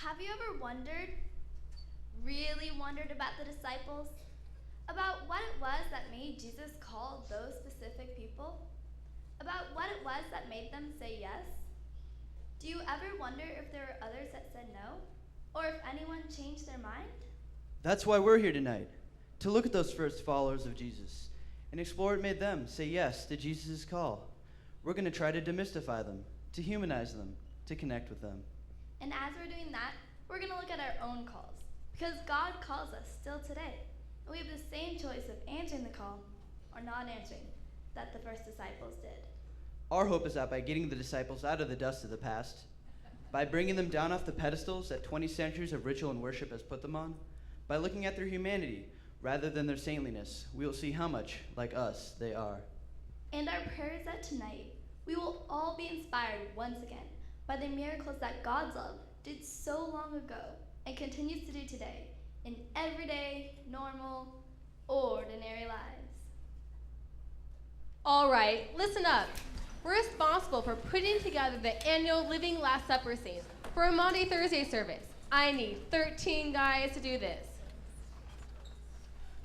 Have you ever really wondered about the disciples? About what it was that made Jesus call those specific people? About what it was that made them say yes? Do you ever wonder if there were others that said no? Or if anyone changed their mind? That's why we're here tonight, to look at those first followers of Jesus and explore what made them say yes to Jesus' call. We're going to try to demystify them, to humanize them, to connect with them. And as we're doing that, we're going to look at our own calls, because God calls us still today. And we have the same choice of answering the call or not answering that the first disciples did. Our hope is that by getting the disciples out of the dust of the past, by bringing them down off the pedestals that 20 centuries of ritual and worship has put them on, by looking at their humanity rather than their saintliness, we will see how much like us they are. And our prayer is that tonight we will all be inspired once again by the miracles that God's love did so long ago and continues to do today in everyday, normal, ordinary lives. All right, listen up. We're responsible for putting together the annual Living Last Supper scene for a Maundy Thursday service. I need 13 guys to do this.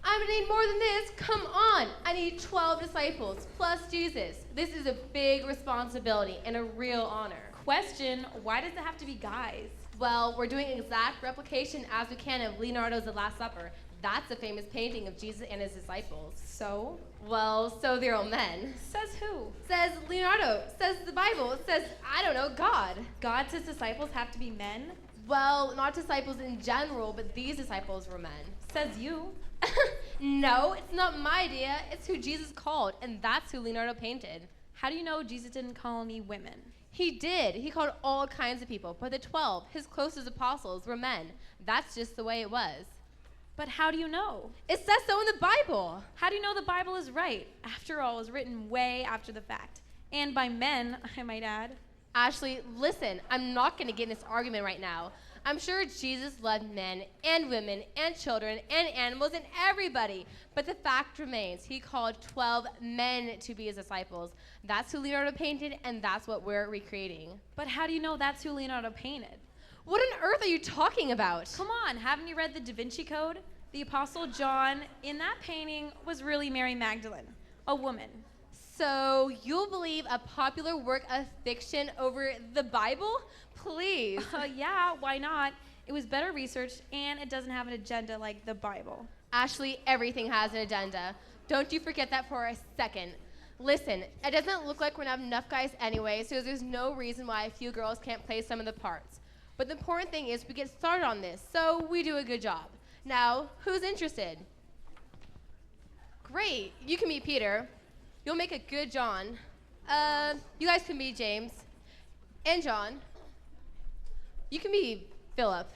I'm gonna need more than this. Come on. I need 12 disciples plus Jesus. This is a big responsibility and a real honor. Question, why does it have to be guys? Well, we're doing exact replication as we can of Leonardo's The Last Supper. That's a famous painting of Jesus and his disciples. So? Well, so they're all men. Says who? Says Leonardo. Says the Bible. Says, I don't know, God. God says disciples have to be men? Well, not disciples in general, but these disciples were men. Says you. No, it's not my idea. It's who Jesus called, and that's who Leonardo painted. How do you know Jesus didn't call any women? He did. He called all kinds of people, but the 12, his closest apostles, were men. That's just the way it was. But how do you know? It says so in the Bible. How do you know the Bible is right? After all, it was written way after the fact. And by men, I might add. Ashley, listen, I'm not going to get in this argument right now. I'm sure Jesus loved men and women and children and animals and everybody. But the fact remains, he called 12 men to be his disciples. That's who Leonardo painted, and that's what we're recreating. But how do you know that's who Leonardo painted? What on earth are you talking about? Come on, haven't you read the Da Vinci Code? The Apostle John in that painting was really Mary Magdalene, a woman. So you'll believe a popular work of fiction over the Bible? Please. Yeah, why not? It was better researched, and it doesn't have an agenda like the Bible. Ashley, everything has an agenda. Don't you forget that for a second. Listen, it doesn't look like we're gonna have enough guys anyway, so there's no reason why a few girls can't play some of the parts. But the important thing is we get started on this, so we do a good job. Now, who's interested? Great, you can meet Peter. You'll make a good John. You guys can meet James and John. You can be Philip.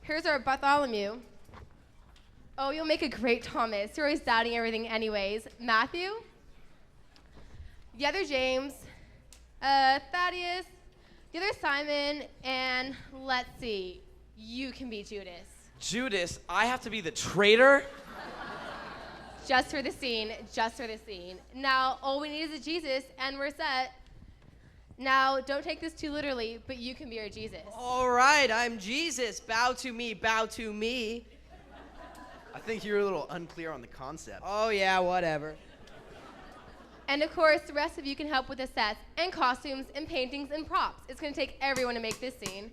Here's our Bartholomew. Oh, you'll make a great Thomas. You're always doubting everything anyways. Matthew. The other James. Thaddeus. The other Simon. And let's see. You can be Judas. Judas, I have to be the traitor? Just for the scene, just for the scene. Now, all we need is a Jesus, and we're set. Now, don't take this too literally, but you can be our Jesus. All right, I'm Jesus. Bow to me, bow to me. I think you're a little unclear on the concept. Oh, yeah, whatever. And of course, the rest of you can help with the sets and costumes and paintings and props. It's going to take everyone to make this scene.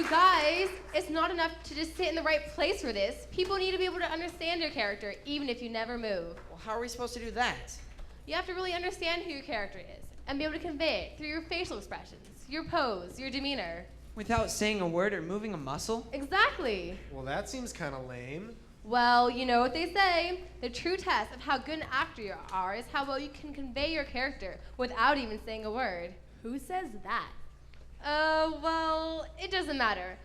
You guys, it's not enough to just sit in the right place for this. People need to be able to understand your character, even if you never move. Well, how are we supposed to do that? You have to really understand who your character is and be able to convey it through your facial expressions, your pose, your demeanor. Without saying a word or moving a muscle? Exactly. Well, that seems kind of lame. Well, you know what they say. The true test of how good an actor you are is how well you can convey your character without even saying a word. Who says that? Well, it doesn't matter.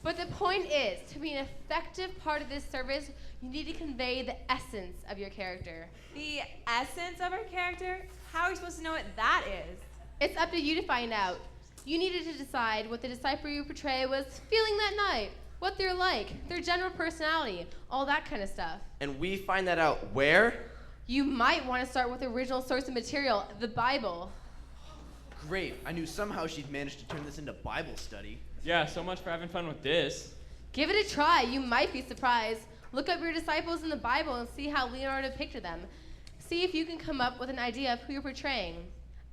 But the point is, to be an effective part of this service, you need to convey the essence of your character. The essence of our character? How are we supposed to know what that is? It's up to you to find out. You needed to decide what the disciple you portray was feeling that night, what they're like, their general personality, all that kind of stuff. And we find that out where? You might want to start with the original source of material, the Bible. Great. I knew somehow she'd managed to turn this into Bible study. Yeah, so much for having fun with this. Give it a try. You might be surprised. Look up your disciples in the Bible and see how Leonardo pictured them. See if you can come up with an idea of who you're portraying.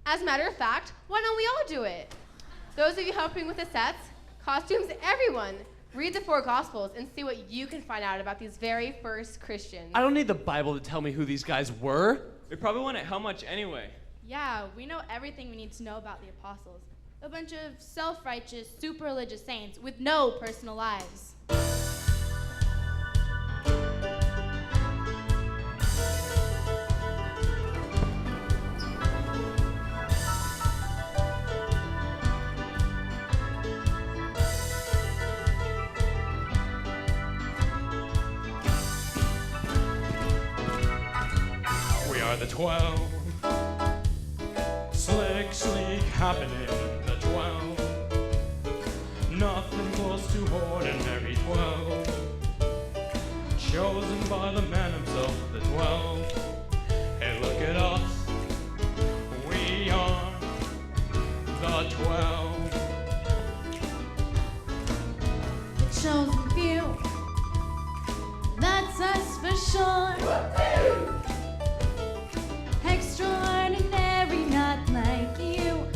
As a matter of fact, why don't we all do it? Those of you helping with the sets, costumes, everyone, read the 4 Gospels and see what you can find out about these very first Christians. I don't need the Bible to tell me who these guys were. We probably wouldn't how much anyway. Yeah, we know everything we need to know about the apostles. A bunch of self-righteous, super religious saints with no personal lives. We are the 12. Slick, sleek, happening, the 12. Nothing close to ordinary 12. Chosen by the man himself, the 12. Hey, look at us. We are the 12. The chosen few. That's us for sure. Extraordinary, not like you.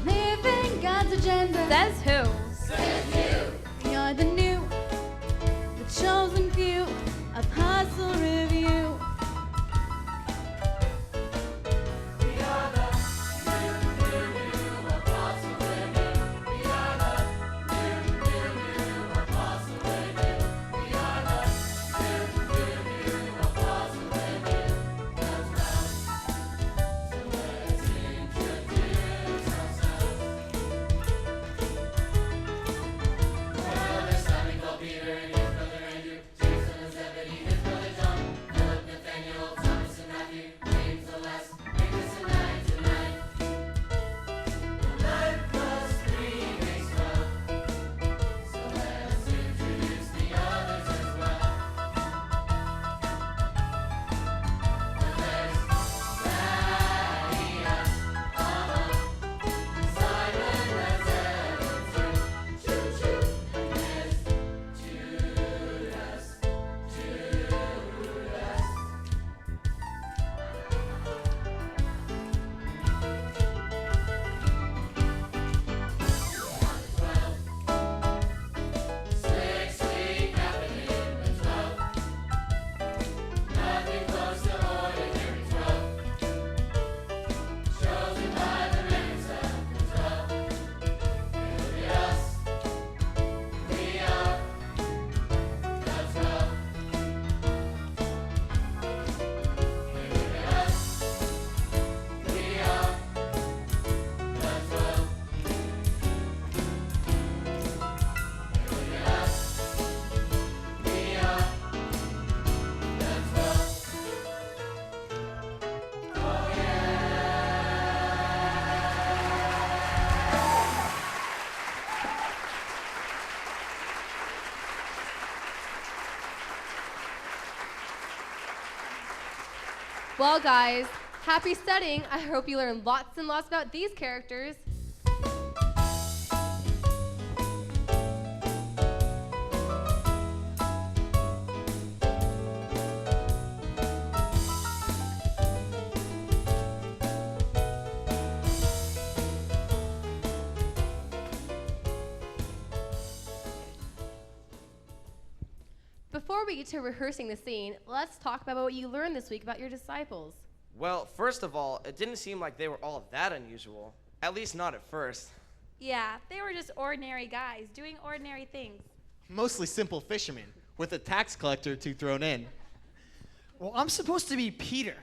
Living God's agenda. Says who? Says you. We are the new, the chosen few. Apostle Review. Well, guys, happy studying. I hope you learned lots and lots about these characters. before we get to rehearsing the scene, let's talk about what you learned this week about your disciples. Well, first of all, it didn't seem like they were all that unusual. At least not at first. Yeah, they were just ordinary guys doing ordinary things. Mostly simple fishermen, with a tax collector or two thrown in. Well, I'm supposed to be Peter.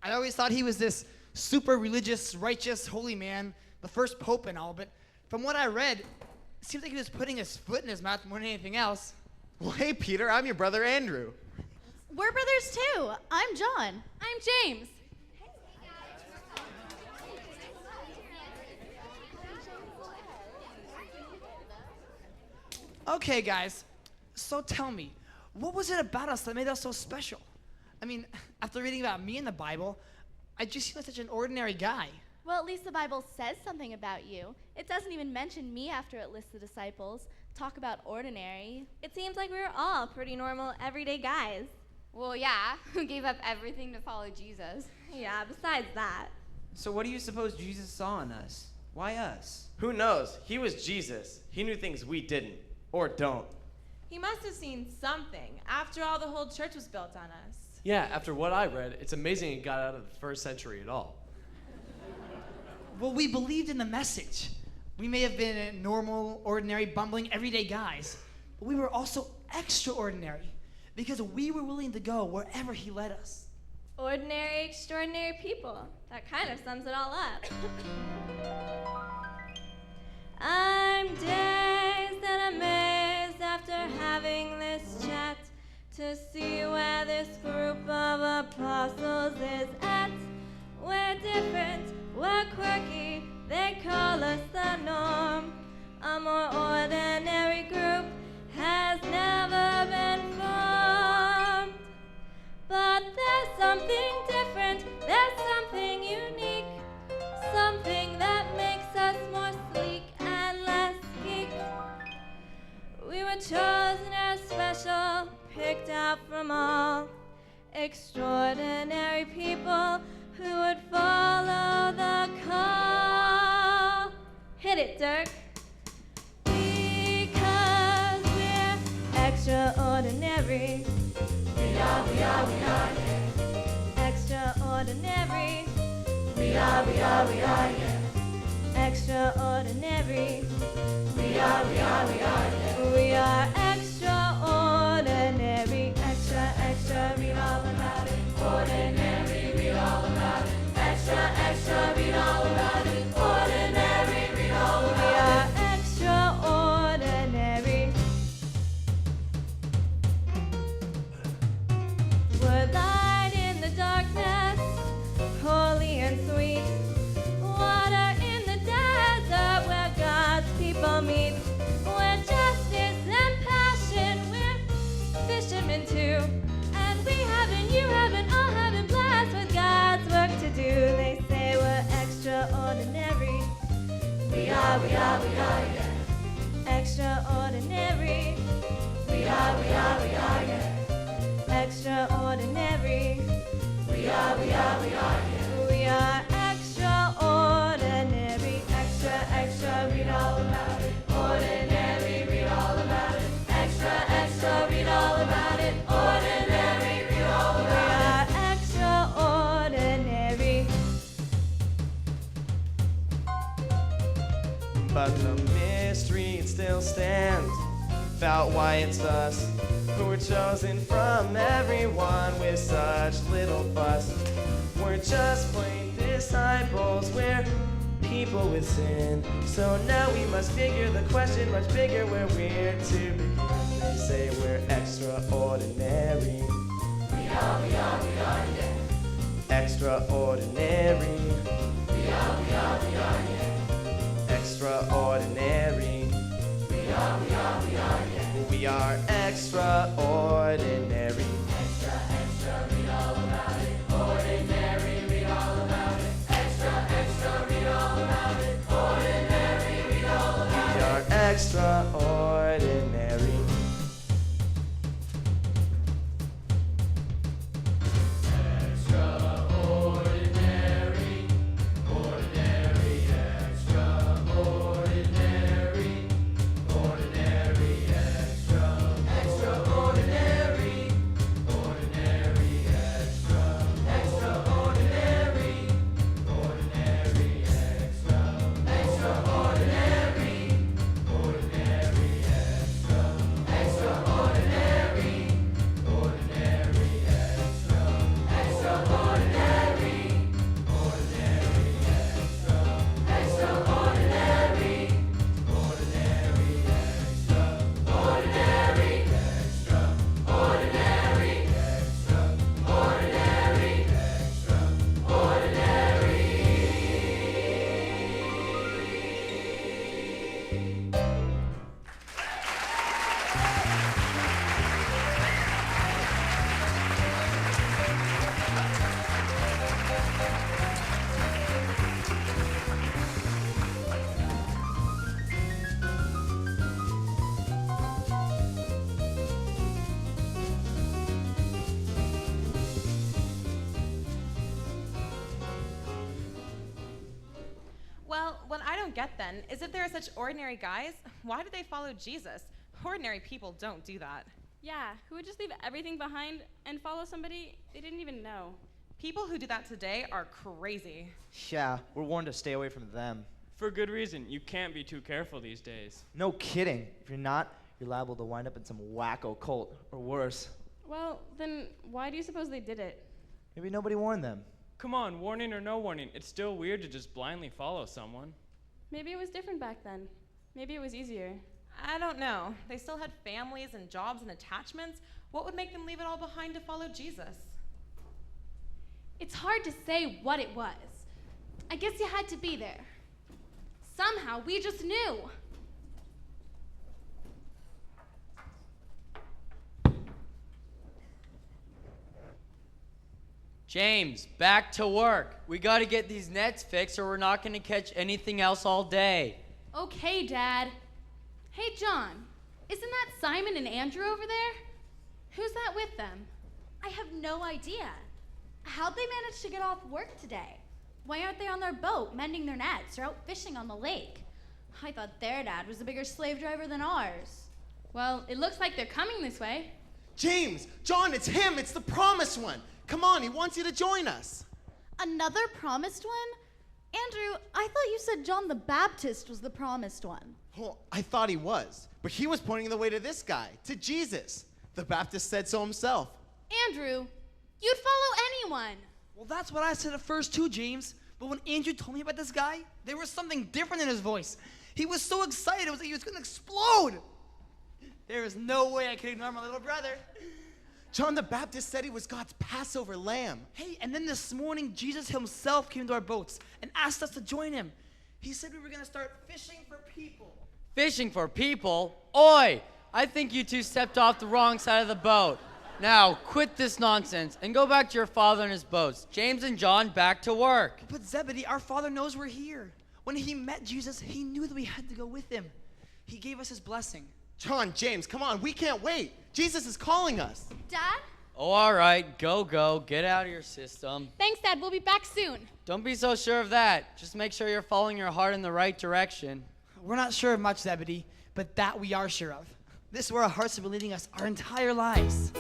I always thought he was this super religious, righteous, holy man, the first pope and all, but from what I read, it seems like he was putting his foot in his mouth more than anything else. Well, hey, Peter, I'm your brother Andrew. We're brothers too. I'm John. I'm James. Okay, guys, so tell me, what was it about us that made us so special? I mean, after reading about me in the Bible, I just seem like such an ordinary guy. Well, at least the Bible says something about you. It doesn't even mention me after it lists the disciples. Talk about ordinary. It seems like we were all pretty normal, everyday guys. Well, yeah, who gave up everything to follow Jesus. Yeah, besides that. So what do you suppose Jesus saw in us? Why us? Who knows? He was Jesus. He knew things we didn't. Or don't. He must have seen something. After all, the whole church was built on us. Yeah, after what I read, it's amazing it got out of the first century at all. Well, we believed in the message. We may have been normal, ordinary, bumbling, everyday guys, but we were also extraordinary because we were willing to go wherever he led us. Ordinary, extraordinary people. That kind of sums it all up. I'm dazed and amazed after having this chat to see where this group of apostles is at. We're different, we're quirky, they call us the norm. A more ordinary group has never been formed. But there's something different, there's something unique, something that makes us more sleek and less geek. We were chosen as special, picked out from all extraordinary people who would follow the call. Hit it, Dirk. Because we're extraordinary. We are, yeah. Extraordinary. We are, yeah. Extraordinary. We are, yeah. We are extraordinary. Extra, read all about it. Ordinary, read all about it. Extra, read all about it. Ordinary, read all about it. We are extraordinary. We're light in the darkness, holy and sweet. Water in the desert where God's people meet. We're justice and passion, we're fishermen too. And we haven't, you haven't, all haven't blessed with God's work to do. They say we're extraordinary. We are, yeah. Extraordinary. We are, yeah. Extraordinary. We are, yeah. We are extraordinary. Extra, read all about it. Ordinary, read all about it. Extra, read all about it. Ordinary, read all about it. We are extraordinary. But the mystery it still stands about why it's us who were chosen from everyone with such little fuss. We're just plain disciples, we're people with sin. So now we must figure the question much bigger where we're to begin. They say we're extraordinary. We are, yeah. Extraordinary. We are, yeah. Extraordinary. We are, yeah. We are extraordinary. Extra, read all about it. Ordinary, read all about it. Extra, read all about it. Ordinary, read all about it. We are extraordinary. Extraordinary. don't get then is if there are such ordinary guys, why did they follow Jesus? Ordinary people don't do that. Yeah, who would just leave everything behind and follow somebody they didn't even know? People who do that today are crazy. Yeah, we're warned to stay away from them. For good reason. You can't be too careful these days. No kidding. If you're not, you're liable to wind up in some wacko cult, or worse. Well, then why do you suppose they did it? Maybe nobody warned them. Come on, warning or no warning, it's still weird to just blindly follow someone. Maybe it was different back then. Maybe it was easier. I don't know. They still had families and jobs and attachments. What would make them leave it all behind to follow Jesus? It's hard to say what it was. I guess you had to be there. Somehow, we just knew. James, back to work. We gotta get these nets fixed or we're not gonna catch anything else all day. Okay, Dad. Hey, John, isn't that Simon and Andrew over there? Who's that with them? I have no idea. How'd they manage to get off work today? Why aren't they on their boat mending their nets or out fishing on the lake? I thought their dad was a bigger slave driver than ours. Well, it looks like they're coming this way. James, John, it's him. It's the promised one. Come on, he wants you to join us. Another promised one? Andrew, I thought you said John the Baptist was the promised one. Well, I thought he was, but he was pointing the way to this guy, to Jesus. The Baptist said so himself. Andrew, you'd follow anyone. Well, that's what I said at first too, James. But when Andrew told me about this guy, there was something different in his voice. He was so excited, it was like he was gonna explode. There is no way I could ignore my little brother. John the Baptist said he was God's Passover lamb. Hey, and then this morning, Jesus himself came to our boats and asked us to join him. He said we were gonna start fishing for people. Fishing for people? Oi! I think you two stepped off the wrong side of the boat. Now, quit this nonsense and go back to your father and his boats. James and John, back to work. But Zebedee, our father knows we're here. When he met Jesus, he knew that we had to go with him. He gave us his blessing. John, James, come on, we can't wait. Jesus is calling us. Dad? Oh, all right, go. Get out of your system. Thanks, Dad. We'll be back soon. Don't be so sure of that. Just make sure you're following your heart in the right direction. We're not sure of much, Zebedee, but that we are sure of. This is where our hearts have been leading us our entire lives.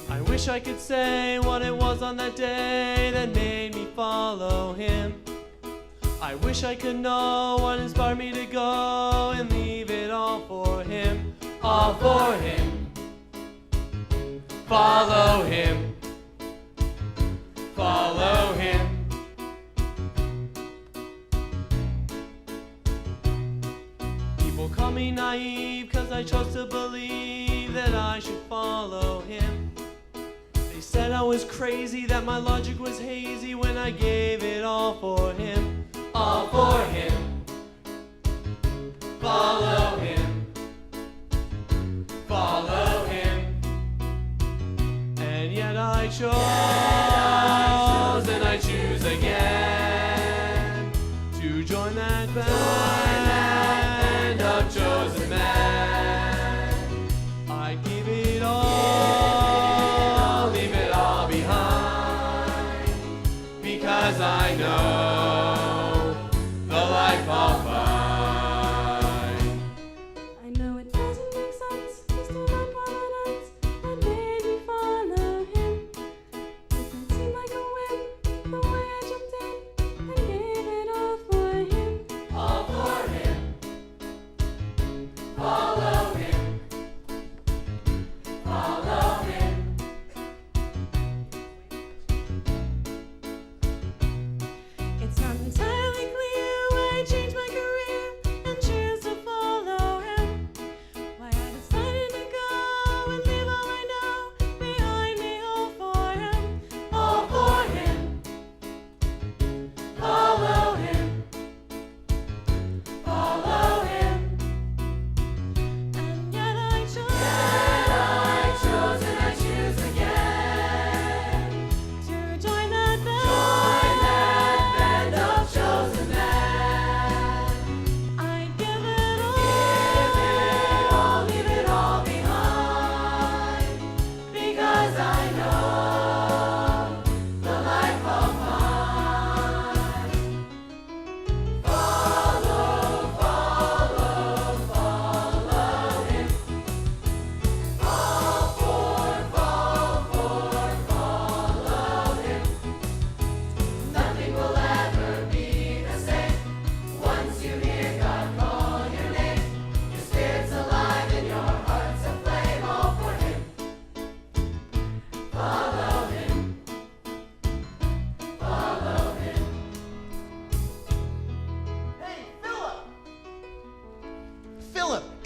I wish I could say what it was on that day that made me follow him. I wish I could know what inspired me to go and leave it all for him. All for him. Follow him. Follow him. People call me naive 'cause I chose to believe that I should follow him. They said I was crazy, that my logic was hazy when I gave it all for him. All for him. Follow him. Follow him. And yet I chose, and I choose again to join that band of chosen men. I give it all, leave it all behind, because I know the life I'll find. I know it doesn't make sense, just to run violence and made me follow him. Doesn't seem like a win, the way I jumped in and gave it all for him. All for him. Follow him. Follow him. It's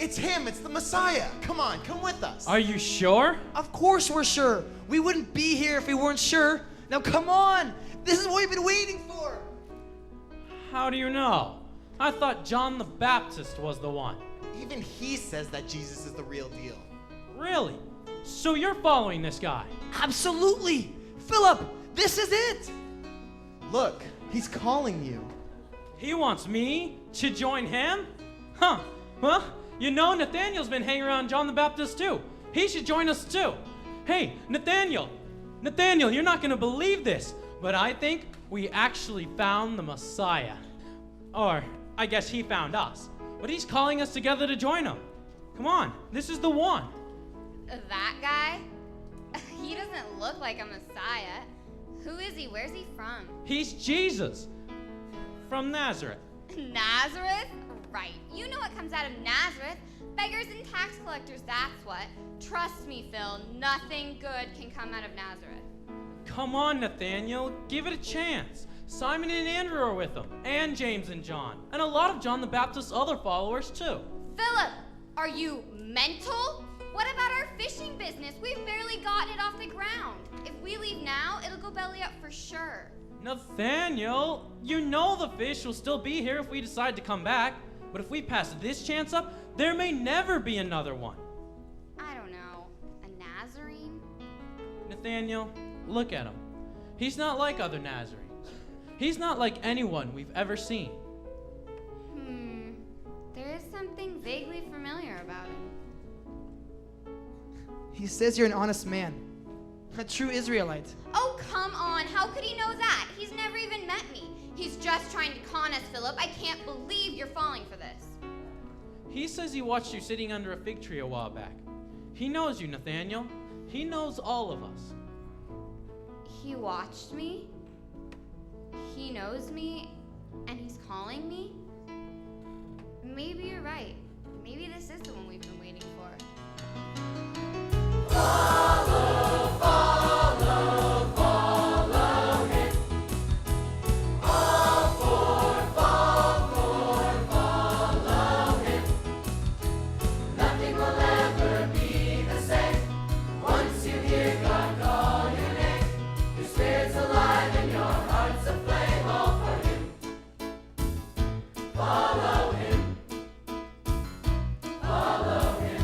It's him. It's the Messiah. Come on, come with us. Are you sure? Of course we're sure. We wouldn't be here if we weren't sure. Now come on. This is what we've been waiting for. How do you know? I thought John the Baptist was the one. Even he says that Jesus is the real deal. Really? So you're following this guy? Absolutely. Philip, this is it. Look, he's calling you. He wants me to join him? Huh. Well, you know Nathaniel's been hanging around John the Baptist too. He should join us too. Hey, Nathaniel, you're not going to believe this, but I think we actually found the Messiah. Or, I guess he found us. But he's calling us together to join him. Come on, this is the one. That guy? He doesn't look like a Messiah. Who is he? Where's he from? He's Jesus from Nazareth. Nazareth? Right. You know what comes out of Nazareth. Beggars and tax collectors, that's what. Trust me, Phil, nothing good can come out of Nazareth. Come on, Nathaniel, give it a chance. Simon and Andrew are with him, and James and John, and a lot of John the Baptist's other followers too. Philip, are you mental? What about our fishing business? We've barely gotten it off the ground. If we leave now, it'll go belly up for sure. Nathaniel, you know the fish will still be here if we decide to come back, but if we pass this chance up, there may never be another one. I don't know. A Nazarene? Nathaniel, look at him. He's not like other Nazarenes. He's not like anyone we've ever seen. There is something vaguely familiar about him. He says you're an honest man, a true Israelite. Oh, come on. How could he know that? He's never even met me. He's just trying to con us, Philip. I can't believe you're falling for this. He says he watched you sitting under a fig tree a while back. He knows you, Nathaniel. He knows all of us. He watched me? He knows me? And he's calling me? Maybe you're right. Maybe this is the one we've been waiting for. Follow, follow, follow him. All for, follow him. Nothing will ever be the same. Once you hear God call your name, your spirit's alive and your heart's aflame. All for him. Follow him. Follow him.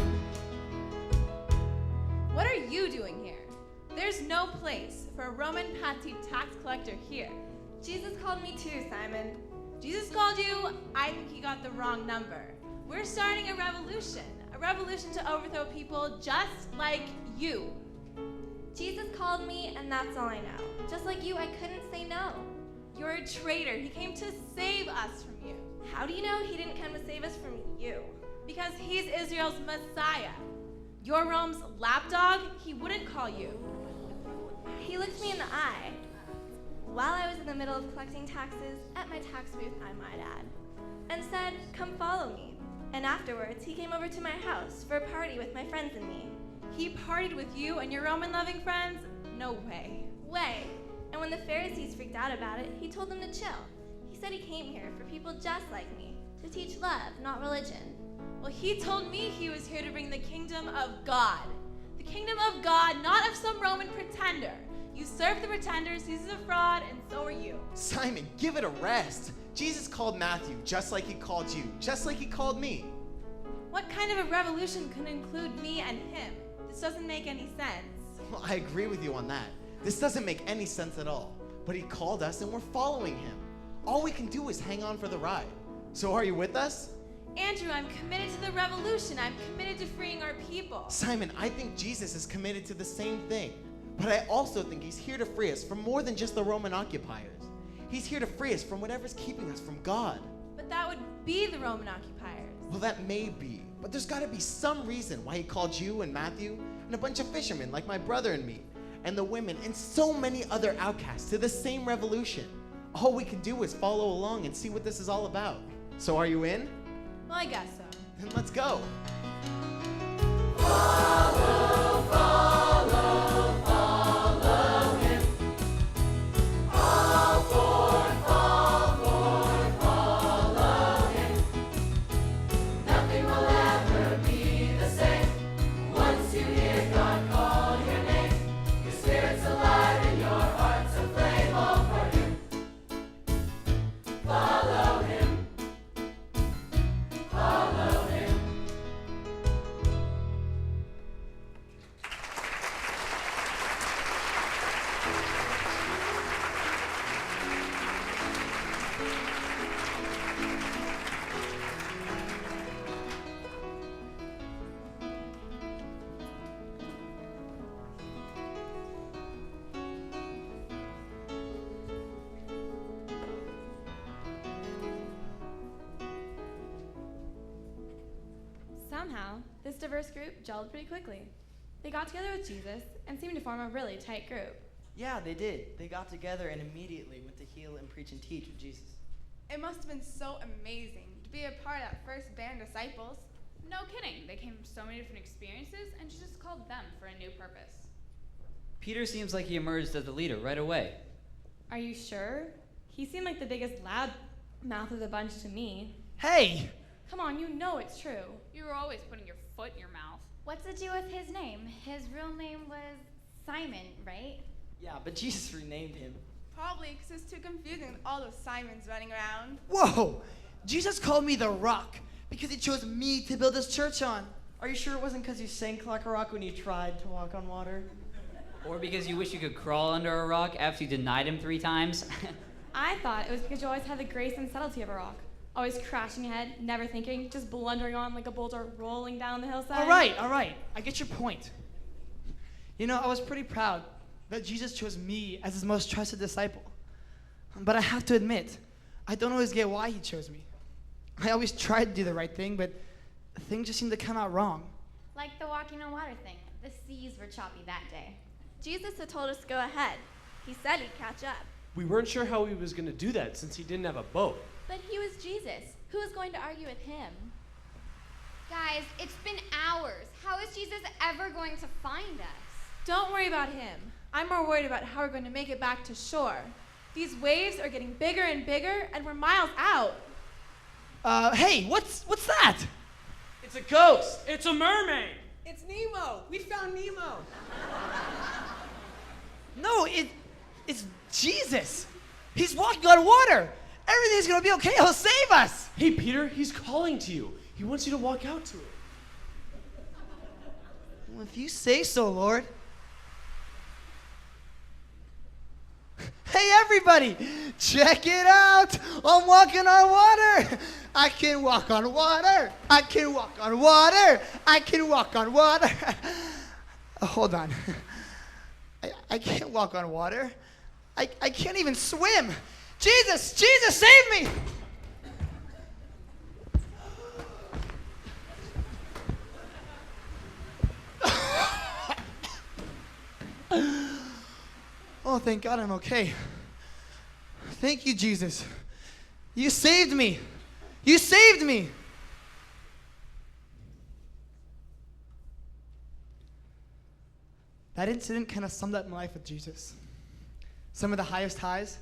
What are you doing here? There's no place for a Roman Patti tax collector here. Jesus called me too, Simon. Jesus called you? I think he got the wrong number. We're starting a revolution to overthrow people just like you. Jesus called me, and that's all I know. Just like you, I couldn't say no. You're a traitor. He came to save us from you. How do you know he didn't come to save us from you? Because he's Israel's Messiah. You're Rome's lapdog. He wouldn't call you. He looked me in the eye while I was in the middle of collecting taxes at my tax booth, I might add, and said, "Come follow me." And afterwards, he came over to my house for a party with my friends and me. He partied with you and your Roman-loving friends? No way. Way. And when the Pharisees freaked out about it, he told them to chill. He said he came here for people just like me, to teach love, not religion. Well, he told me he was here to bring the kingdom of God. The kingdom of God, not of some Roman pretender. You serve the pretenders, he's a fraud, and so are you. Simon, give it a rest. Jesus called Matthew just like he called you, just like he called me. What kind of a revolution could include me and him? This doesn't make any sense. Well, I agree with you on that. This doesn't make any sense at all. But he called us and we're following him. All we can do is hang on for the ride. So are you with us? Andrew, I'm committed to the revolution. I'm committed to freeing our people. Simon, I think Jesus is committed to the same thing. But I also think he's here to free us from more than just the Roman occupiers. He's here to free us from whatever's keeping us from God. But that would be the Roman occupiers. Well, that may be. But there's got to be some reason why he called you and Matthew and a bunch of fishermen like my brother and me, and the women and so many other outcasts to the same revolution. All we can do is follow along and see what this is all about. So are you in? Well, I guess so. Then let's go. Follow, follow, follow him. All for, follow him. Nothing will ever Somehow, this diverse group gelled pretty quickly. They got together with Jesus and seemed to form a really tight group. Yeah, they did. They got together and immediately went to heal and preach and teach with Jesus. It must have been so amazing to be a part of that first band of disciples. No kidding. They came from so many different experiences, and Jesus called them for a new purpose. Peter seems like he emerged as the leader right away. Are you sure? He seemed like the biggest loud mouth of the bunch to me. Hey! Come on, you know it's true. You were always putting your foot in your mouth. What's it do with his name? His real name was Simon, right? Yeah, but Jesus renamed him. Probably because it's too confusing with all those Simons running around. Whoa! Jesus called me the Rock because he chose me to build his church on. Are you sure it wasn't because you sank like a rock when you tried to walk on water? Or because you wish you could crawl under a rock after you denied him 3 times? I thought it was because you always had the grace and subtlety of a rock. Always crashing ahead, never thinking, just blundering on like a boulder rolling down the hillside. All right. I get your point. You know, I was pretty proud that Jesus chose me as his most trusted disciple. But I have to admit, I don't always get why he chose me. I always tried to do the right thing, but things just seem to come out wrong. Like the walking on water thing. The seas were choppy that day. Jesus had told us to go ahead. He said he'd catch up. We weren't sure how he was going to do that since he didn't have a boat. But he was Jesus. Who was going to argue with him? Guys, it's been hours. How is Jesus ever going to find us? Don't worry about him. I'm more worried about how we're going to make it back to shore. These waves are getting bigger and bigger, and we're miles out. Hey, what's that? It's a ghost. It's a mermaid. It's Nemo. We found Nemo. No, it's Jesus. He's walking on water. Everything's gonna be okay. He'll save us. Hey, Peter, he's calling to you. He wants you to walk out to him. Well, if you say so, Lord. Hey, everybody, check it out. I'm walking on water. I can walk on water. I can walk on water. I can walk on water. Hold on. I can't walk on water. I can't even swim. Jesus, save me! Oh, thank God I'm okay. Thank you, Jesus. You saved me. You saved me. That incident kind of summed up my life with Jesus. Some of the highest highs,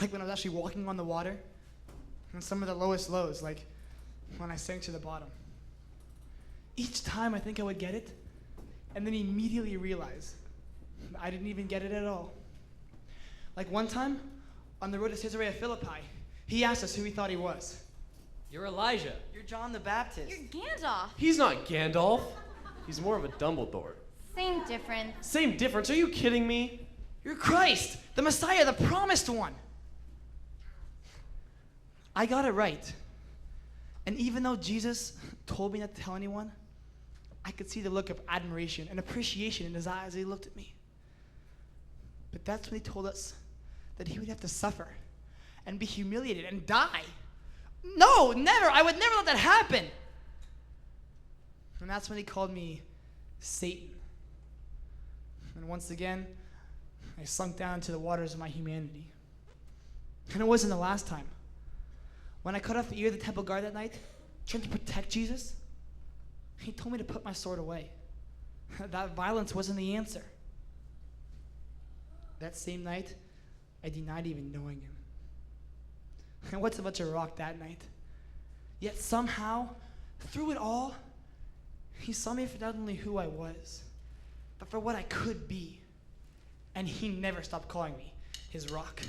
like when I was actually walking on the water, and some of the lowest lows, like when I sank to the bottom. Each time I think I would get it, and then immediately realize I didn't even get it at all. Like one time, on the road to Caesarea Philippi, he asked us who he thought he was. You're Elijah. You're John the Baptist. You're Gandalf. He's not Gandalf. He's more of a Dumbledore. Same difference. Same difference. Are you kidding me? You're Christ, the Messiah, the promised one. I got it right. And even though Jesus told me not to tell anyone, I could see the look of admiration and appreciation in his eyes as he looked at me. But that's when he told us that he would have to suffer and be humiliated and die. No, never. I would never let that happen. And that's when he called me Satan. And once again, I sunk down into the waters of my humanity. And it wasn't the last time. When I cut off the ear of the temple guard that night, trying to protect Jesus, he told me to put my sword away. That violence wasn't the answer. That same night, I denied even knowing him. And what's a bunch of rock that night? Yet somehow, through it all, he saw me for not only who I was, but for what I could be. And he never stopped calling me his rock.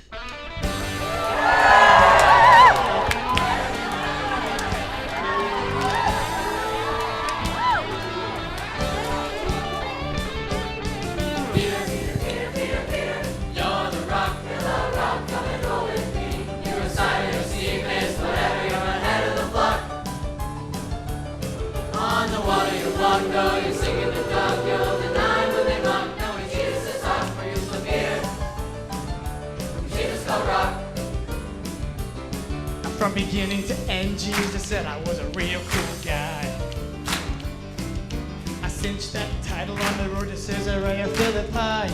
Though you sing in the dark, you'll deny when they mock. Knowing Jesus is hard for you to fear. Jesus go rock. From beginning to end, Jesus said I was a real cool guy. cinch that title on the road to Caesarea Philippi.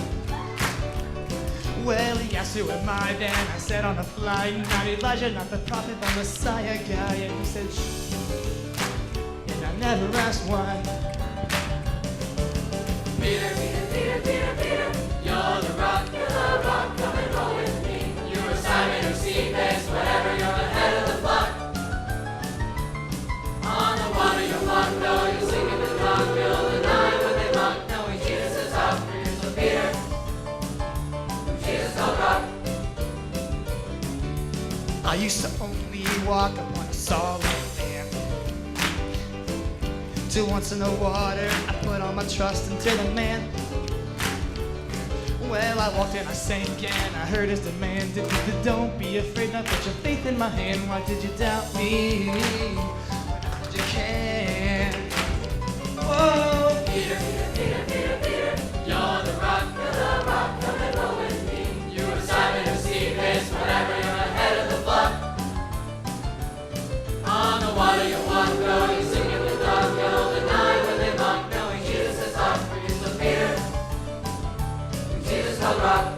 Well, he asked who am I then? I said on the fly, not Elijah, not the prophet, the Messiah guy. And he said, shh. And I never asked why. Peter, Peter, Peter, Peter, Peter, you're the rock, come and roll with me. You were Simon who Cephas, whatever, you're ahead of the flock. On the water you walk, though you sink in the dark, you'll deny when they mock, knowing Jesus is out for you. So Peter, whom Jesus called rock. I used to only walk upon a solid land. Till once in the water, I put all my trust into the man. Well, I walked and I sank and I heard his demand. Don't be afraid, now put your faith in my hand. Why did you doubt me? You can. Whoa. Peter, Peter, Peter, Peter, Peter, you're the rock, come and roll with me. You were Simon who Cephas, whatever, you're ahead of the flock. On the water you walk, though you sink in the dark, you'll deny when they mock, knowing Jesus is out for you. So Peter, whom Jesus called rock.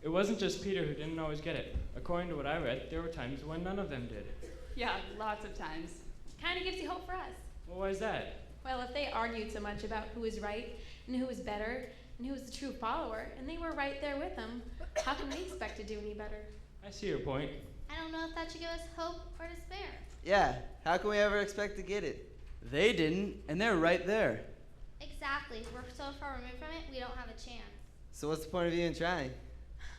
It wasn't just Peter who didn't always get it. According to what I read, there were times when none of them did. Yeah, lots of times. Kind of gives you hope for us. Well, why is that? Well, if they argued so much about who is right and who is better and who is the true follower, and they were right there with them, how can we expect to do any better? I see your point. I don't know if that should give us hope or despair. Yeah, how can we ever expect to get it? They didn't, and they're right there. Exactly. If we're so far removed from it, we don't have a chance. So what's the point of even trying?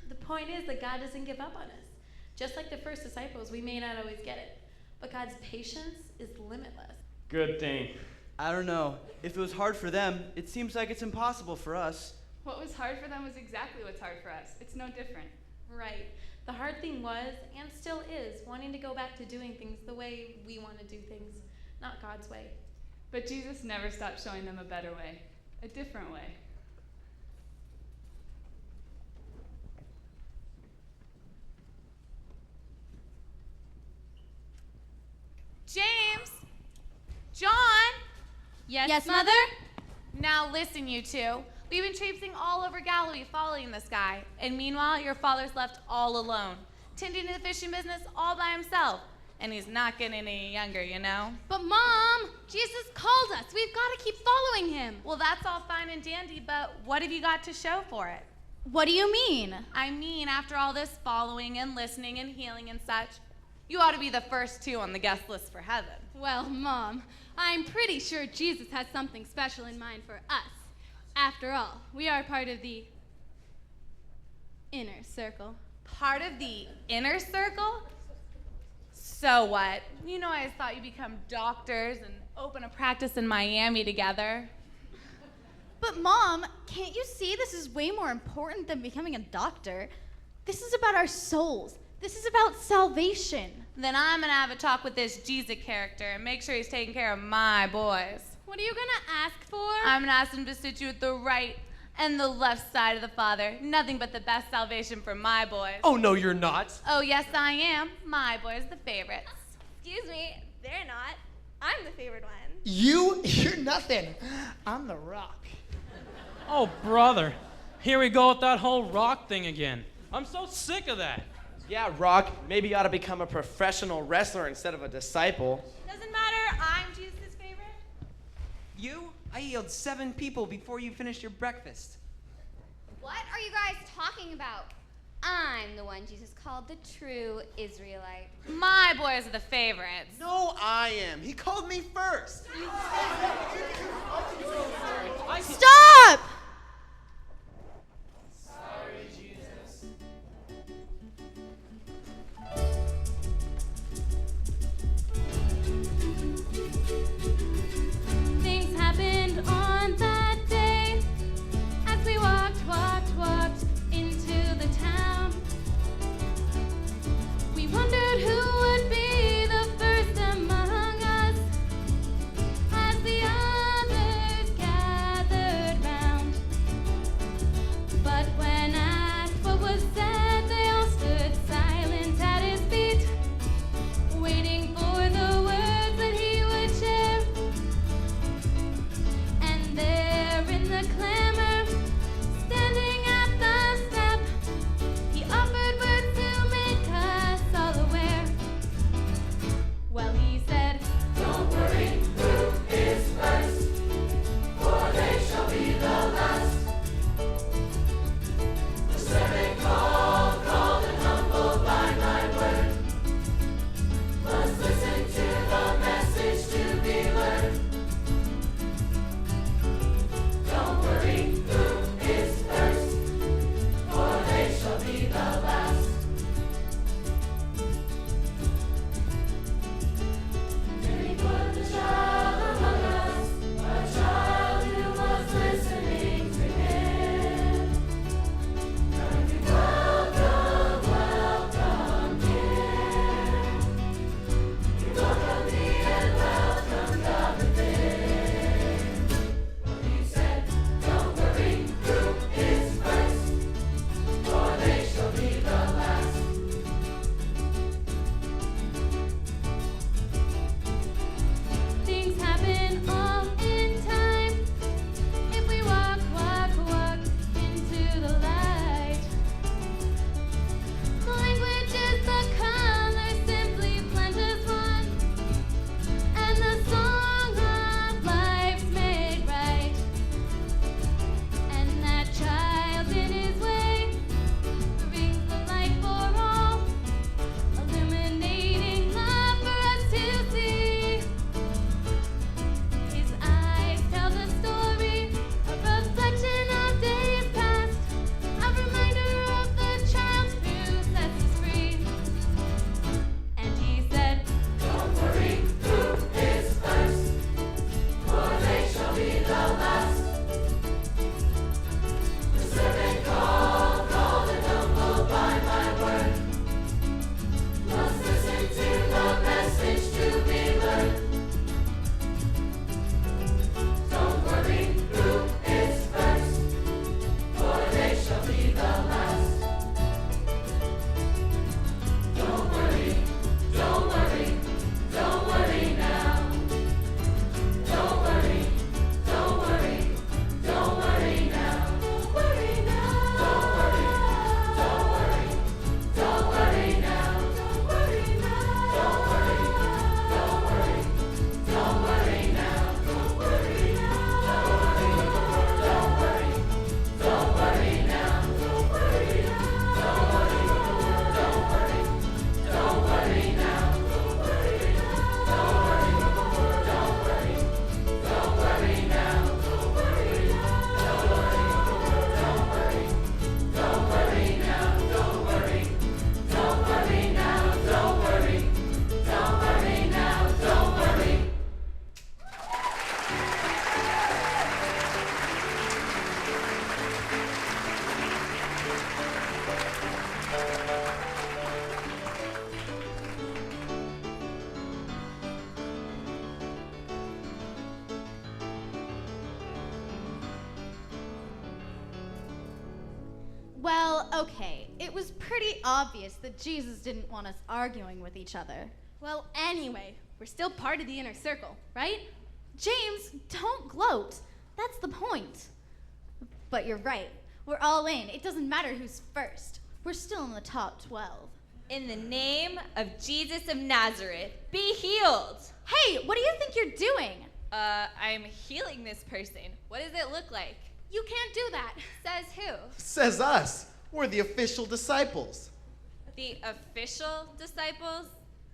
The point is that God doesn't give up on us. Just like the first disciples, we may not always get it, but God's patience is limitless. Good thing. I don't know. If it was hard for them, it seems like it's impossible for us. What was hard for them was exactly what's hard for us. It's no different. Right. The hard thing was, and still is, wanting to go back to doing things the way we want to do things, not God's way. But Jesus never stopped showing them a better way, a different way. James! John! Yes, Mother? Now listen, you two. We've been traipsing all over Galilee following this guy. And meanwhile, your father's left all alone, tending to the fishing business all by himself. And he's not getting any younger, you know? But Mom, Jesus called us. We've got to keep following him. Well, that's all fine and dandy, but what have you got to show for it? What do you mean? I mean, after all this following and listening and healing and such, You ought to be the first two on the guest list for heaven. Well, Mom, I'm pretty sure Jesus has something special in mind for us. After all, we are part of the inner circle. Part of the inner circle? So what? You know, I always thought you'd become doctors and open a practice in Miami together. But Mom, can't you see this is way more important than becoming a doctor? This is about our souls. This is about salvation. Then I'm gonna have a talk with this Jesus character and make sure he's taking care of my boys. What are you gonna ask for? I'm gonna ask him to sit you at the right and the left side of the Father. Nothing but the best salvation for my boys. Oh, no, you're not. Oh, yes, I am. My boys, the favorites. Excuse me, they're not. I'm the favorite one. You're nothing. I'm the rock. Oh, brother. Here we go with that whole rock thing again. I'm so sick of that. Yeah, Rock, maybe you ought to become a professional wrestler instead of a disciple. Doesn't matter, I'm Jesus' favorite. You? I healed 7 people before you finished your breakfast. What are you guys talking about? I'm the one Jesus called the true Israelite. My boys are the favorites. No, I am. He called me first. Stop! Sorry, Jesus. Things happened on that day as we walked into the town. We wondered who would be the first among us as the others gathered round. Okay, it was pretty obvious that Jesus didn't want us arguing with each other. Well, anyway, we're still part of the inner circle, right? James, don't gloat. That's the point. But you're right. We're all in. It doesn't matter who's first. We're still in the top 12. In the name of Jesus of Nazareth, be healed. Hey, what do you think you're doing? I'm healing this person. What does it look like? You can't do that. Says who? Says us. We're the official disciples. The official disciples?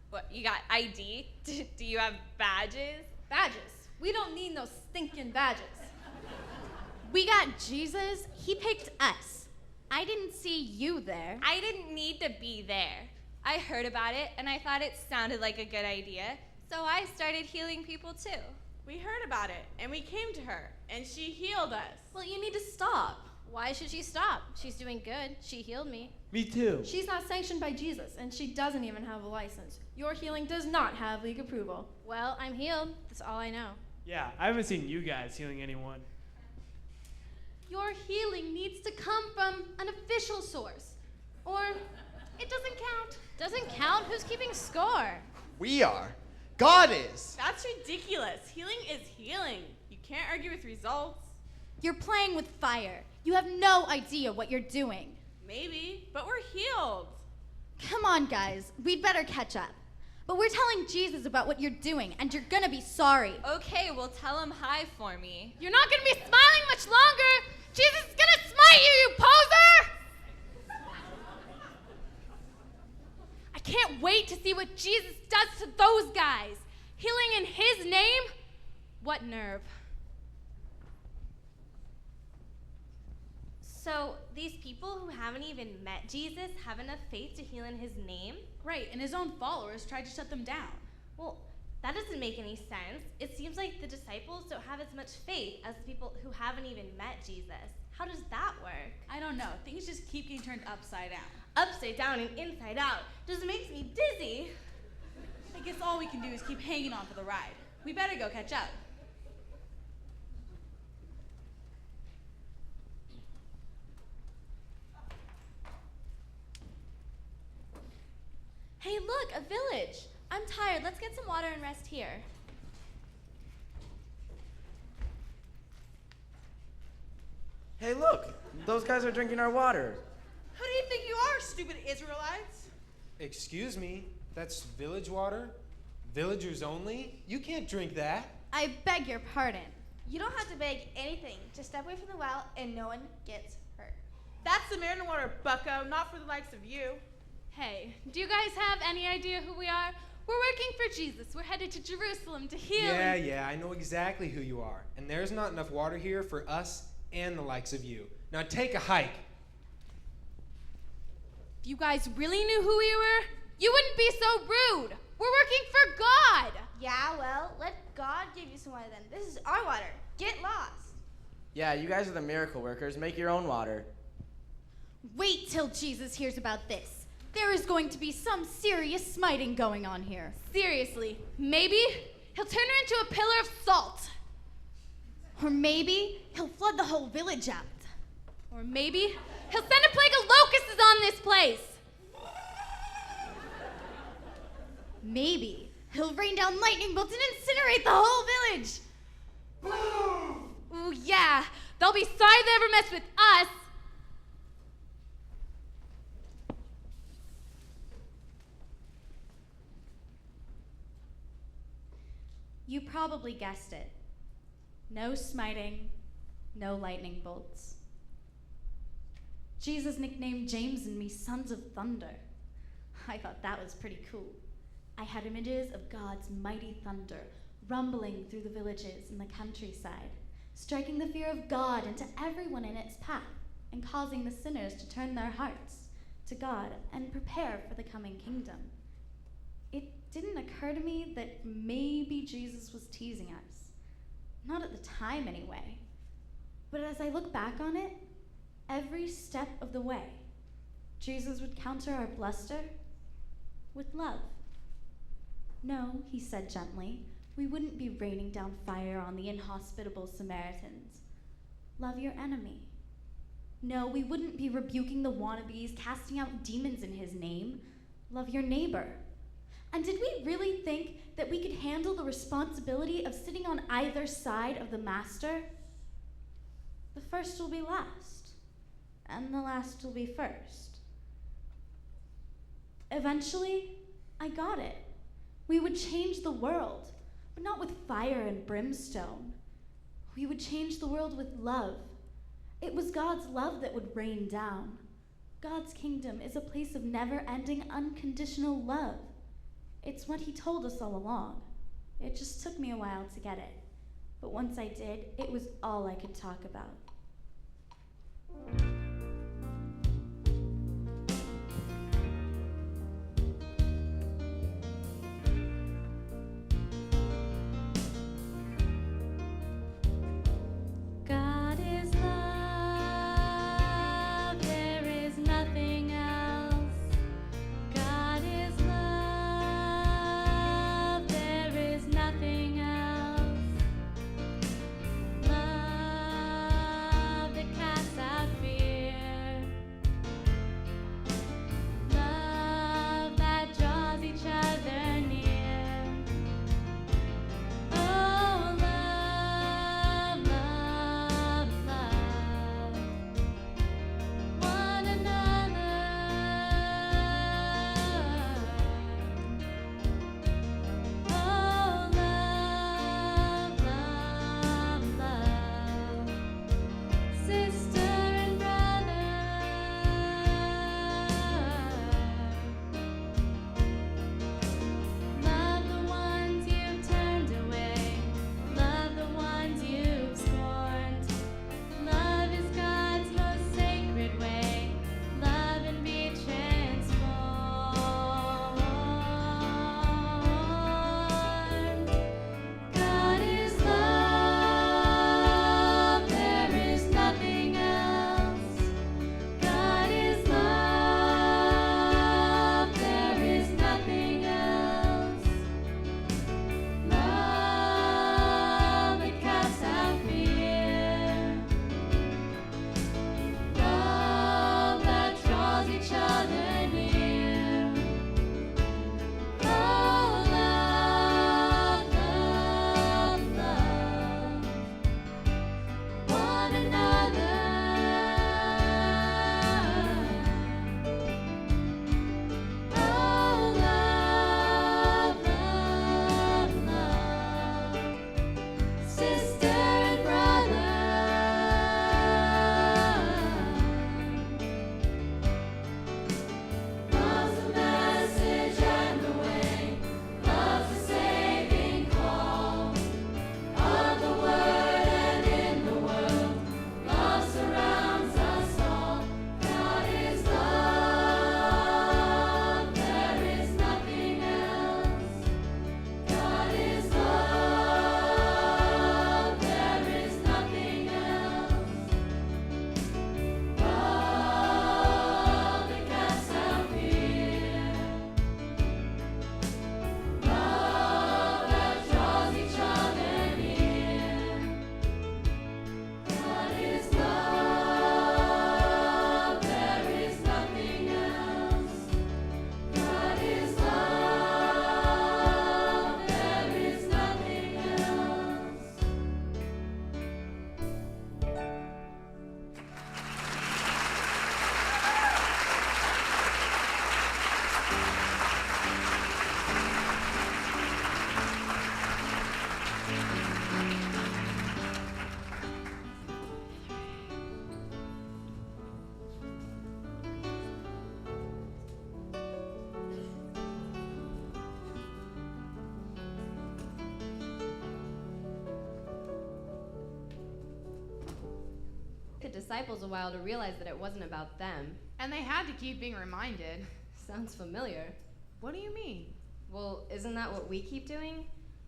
What, you got ID? Do you have badges? Badges? We don't need no stinking badges. We got Jesus. He picked us. I didn't see you there. I didn't need to be there. I heard about it and I thought it sounded like a good idea, so I started healing people too. We heard about it and we came to her and she healed us. Well, you need to stop. Why should she stop? She's doing good. She healed me. Me too. She's not sanctioned by Jesus, and she doesn't even have a license. Your healing does not have league approval. Well, I'm healed. That's all I know. Yeah, I haven't seen you guys healing anyone. Your healing needs to come from an official source. Or it doesn't count. Doesn't count? Who's keeping score? We are. God is. That's ridiculous. Healing is healing. You can't argue with results. You're playing with fire. You have no idea what you're doing. Maybe, but we're healed. Come on, guys. We'd better catch up. But we're telling Jesus about what you're doing, and you're gonna be sorry. Okay, well tell him hi for me. You're not gonna be smiling much longer. Jesus is gonna smite you, you poser! I can't wait to see what Jesus does to those guys. Healing in his name? What nerve. So, these people who haven't even met Jesus have enough faith to heal in his name? Right, and his own followers tried to shut them down. Well, that doesn't make any sense. It seems like the disciples don't have as much faith as the people who haven't even met Jesus. How does that work? I don't know. Things just keep getting turned upside down. Upside down and inside out. Just makes me dizzy. I guess all we can do is keep hanging on for the ride. We better go catch up. Hey, look, a village. I'm tired. Let's get some water and rest here. Hey, look. Those guys are drinking our water. Who do you think you are, stupid Israelites? Excuse me, that's village water? Villagers only? You can't drink that. I beg your pardon. You don't have to beg anything. Just step away from the well and no one gets hurt. That's Samaritan water, bucko, not for the likes of you. Hey, do you guys have any idea who we are? We're working for Jesus. We're headed to Jerusalem to heal. Yeah, I know exactly who you are. And there's not enough water here for us and the likes of you. Now take a hike. If you guys really knew who we were, you wouldn't be so rude. We're working for God. Yeah, well, let God give you some water then. This is our water. Get lost. Yeah, you guys are the miracle workers. Make your own water. Wait till Jesus hears about this. There is going to be some serious smiting going on here. Seriously, maybe he'll turn her into a pillar of salt. Or maybe he'll flood the whole village out. Or maybe he'll send a plague of locusts on this place. Maybe he'll rain down lightning bolts and incinerate the whole village. Ooh, yeah. They'll be sorry they ever messed with us. You probably guessed it. No smiting, no lightning bolts. Jesus nicknamed James and me Sons of Thunder. I thought that was pretty cool. I had images of God's mighty thunder rumbling through the villages and the countryside, striking the fear of God into everyone in its path and causing the sinners to turn their hearts to God and prepare for the coming kingdom. It didn't occur to me that maybe Jesus was teasing us. Not at the time, anyway. But as I look back on it, every step of the way, Jesus would counter our bluster with love. No, he said gently, we wouldn't be raining down fire on the inhospitable Samaritans. Love your enemy. No, we wouldn't be rebuking the wannabes, casting out demons in his name. Love your neighbor. And did we really think that we could handle the responsibility of sitting on either side of the master? The first will be last, and the last will be first. Eventually, I got it. We would change the world, but not with fire and brimstone. We would change the world with love. It was God's love that would rain down. God's kingdom is a place of never-ending, unconditional love. It's what he told us all along. It just took me a while to get it. But once I did, it was all I could talk about. God is love, there is nothing else. God is love, there is nothing else. Love that casts out fear. Love that draws each other near. Oh, love, love, love one another. Oh, love, love, love sister and brother. Love the ones you've turned away. Love the ones you've scorned. Love is God's most sacred way. Love and be transformed. God is love, there is nothing else. God is love, there is nothing else. Love that casts out fear. Love that draws each other near. Oh, love, love, love one another. Oh, love, love, love sister and brother. Love's the message and the way. Love's the saving call of the word and in the world. Love surrounds us all. God is love, there is nothing else. God is love, there is nothing else. Love that casts out fear. Love that draws each other near. God is love, there is nothing else. God is love, there is nothing else. The disciples a while to realize that it wasn't about them. And they had to keep being reminded. Sounds familiar. What do you mean? Well, isn't that what we keep doing?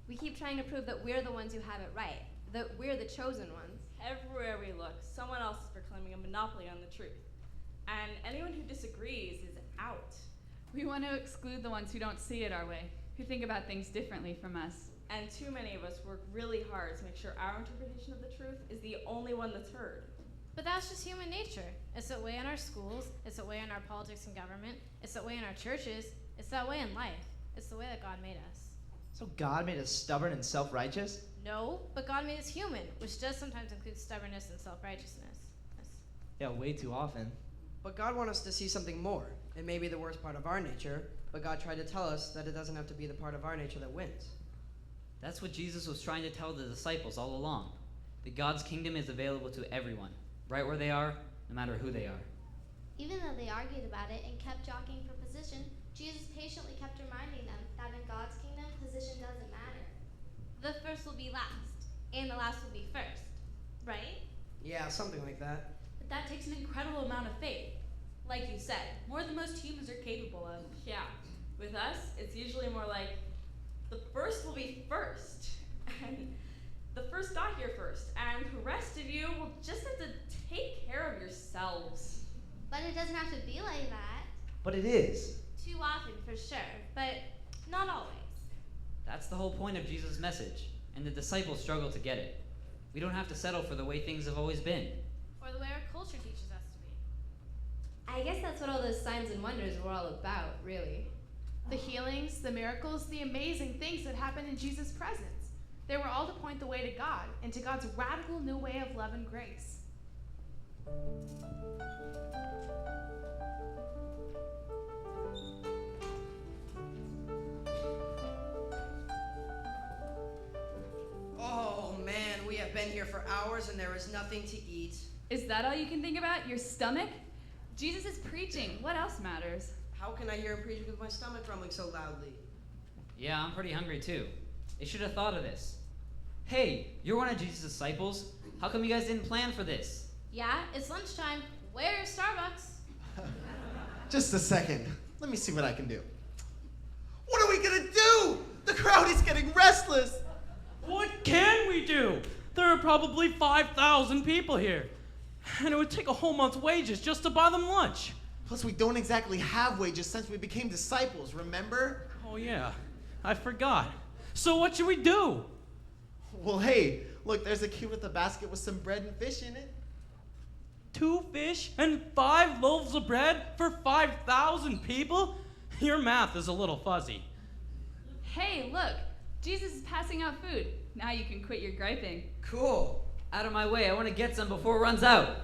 We keep trying to prove that we're the ones who have it right, that we're the chosen ones. Everywhere we look, someone else is proclaiming a monopoly on the truth. And anyone who disagrees is out. We want to exclude the ones who don't see it our way, who think about things differently from us. And too many of us work really hard to make sure our interpretation of the truth is the only one that's heard. But that's just human nature. It's that way in our schools, it's that way in our politics and government, it's that way in our churches, it's that way in life. It's the way that God made us. So God made us stubborn and self-righteous? No, but God made us human, which does sometimes include stubbornness and self-righteousness. Yeah, way too often. But God wants us to see something more. It may be the worst part of our nature, but God tried to tell us that it doesn't have to be the part of our nature that wins. That's what Jesus was trying to tell the disciples all along. That God's kingdom is available to everyone, right where they are, no matter who they are. Even though they argued about it and kept jockeying for position, Jesus patiently kept reminding them that in God's kingdom, position doesn't matter. The first will be last, and the last will be first, right? Yeah, something like that. But that takes an incredible amount of faith. Like you said, more than most humans are capable of. Yeah. With us, it's usually more like the first will be first. And the first got here first. And the rest of you will just have to take care of yourselves. But it doesn't have to be like that. But it is. Too often, for sure, but not always. That's the whole point of Jesus' message, and the disciples struggle to get it. We don't have to settle for the way things have always been. Or the way our culture teaches us to be. I guess that's what all those signs and wonders were all about, really. The healings, the miracles, the amazing things that happened in Jesus' presence. They were all to point the way to God and to God's radical new way of love and grace. Oh man, we have been here for hours and there is nothing to eat. Is that all you can think about? Your stomach? Jesus is preaching. What else matters? How can I hear him preaching with my stomach rumbling so loudly? Yeah, I'm pretty hungry too. They should have thought of this. Hey, you're one of Jesus' disciples. How come you guys didn't plan for this? Yeah, it's lunchtime. Where's Starbucks? Just a second. Let me see what I can do. What are we gonna do? The crowd is getting restless. What can we do? There are probably 5,000 people here. And it would take a whole month's wages just to buy them lunch. Plus, we don't exactly have wages since we became disciples, remember? Oh, yeah. I forgot. So what should we do? Well, hey, look, there's a kid with a basket with some bread and fish in it. 2 fish and 5 loaves of bread for 5,000 people? Your math is a little fuzzy. Hey, look. Jesus is passing out food. Now you can quit your griping. Cool. Out of my way, I want to get some before it runs out.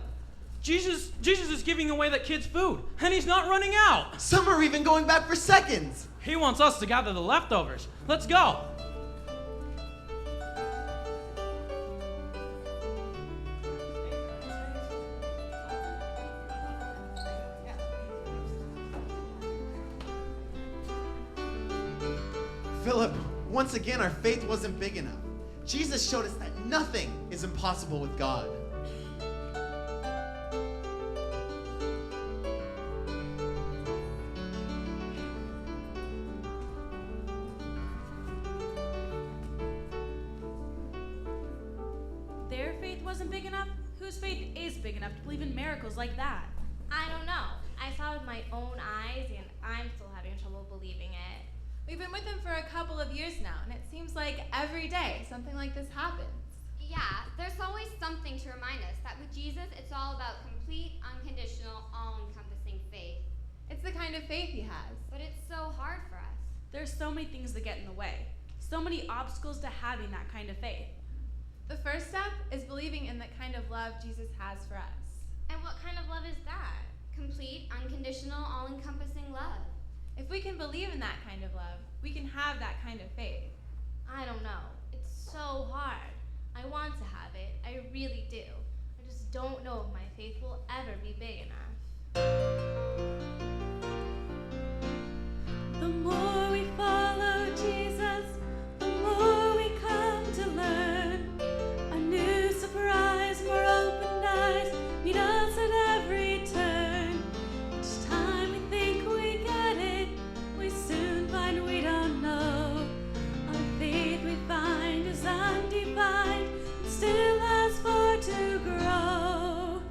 Jesus is giving away that kid's food, and he's not running out. Some are even going back for seconds. He wants us to gather the leftovers. Let's go. Philip, once again, our faith wasn't big enough. Jesus showed us that nothing is impossible with God. Their faith wasn't big enough? Whose faith is big enough to believe in miracles like that? I don't know. I saw it with my own eyes, and I'm still having trouble believing it. We've been with him for a couple of years now, and it seems like every day something like this happens. Yeah, there's always something to remind us that with Jesus, it's all about complete, unconditional, all-encompassing faith. It's the kind of faith he has. But it's so hard for us. There's so many things that get in the way, so many obstacles to having that kind of faith. The first step is believing in the kind of love Jesus has for us. And what kind of love is that? Complete, unconditional, all-encompassing love. If we can believe in that kind of love, we can have that kind of faith. I don't know. It's so hard. I want to have it. I really do. I just don't know if my faith will ever be big enough. The more we follow Jesus, the more we come to learn. A new surprise, more open eyes meet us at every turn. Each time we think we get it, we soon find we don't know. Our faith we find is undefined, and still has far to grow.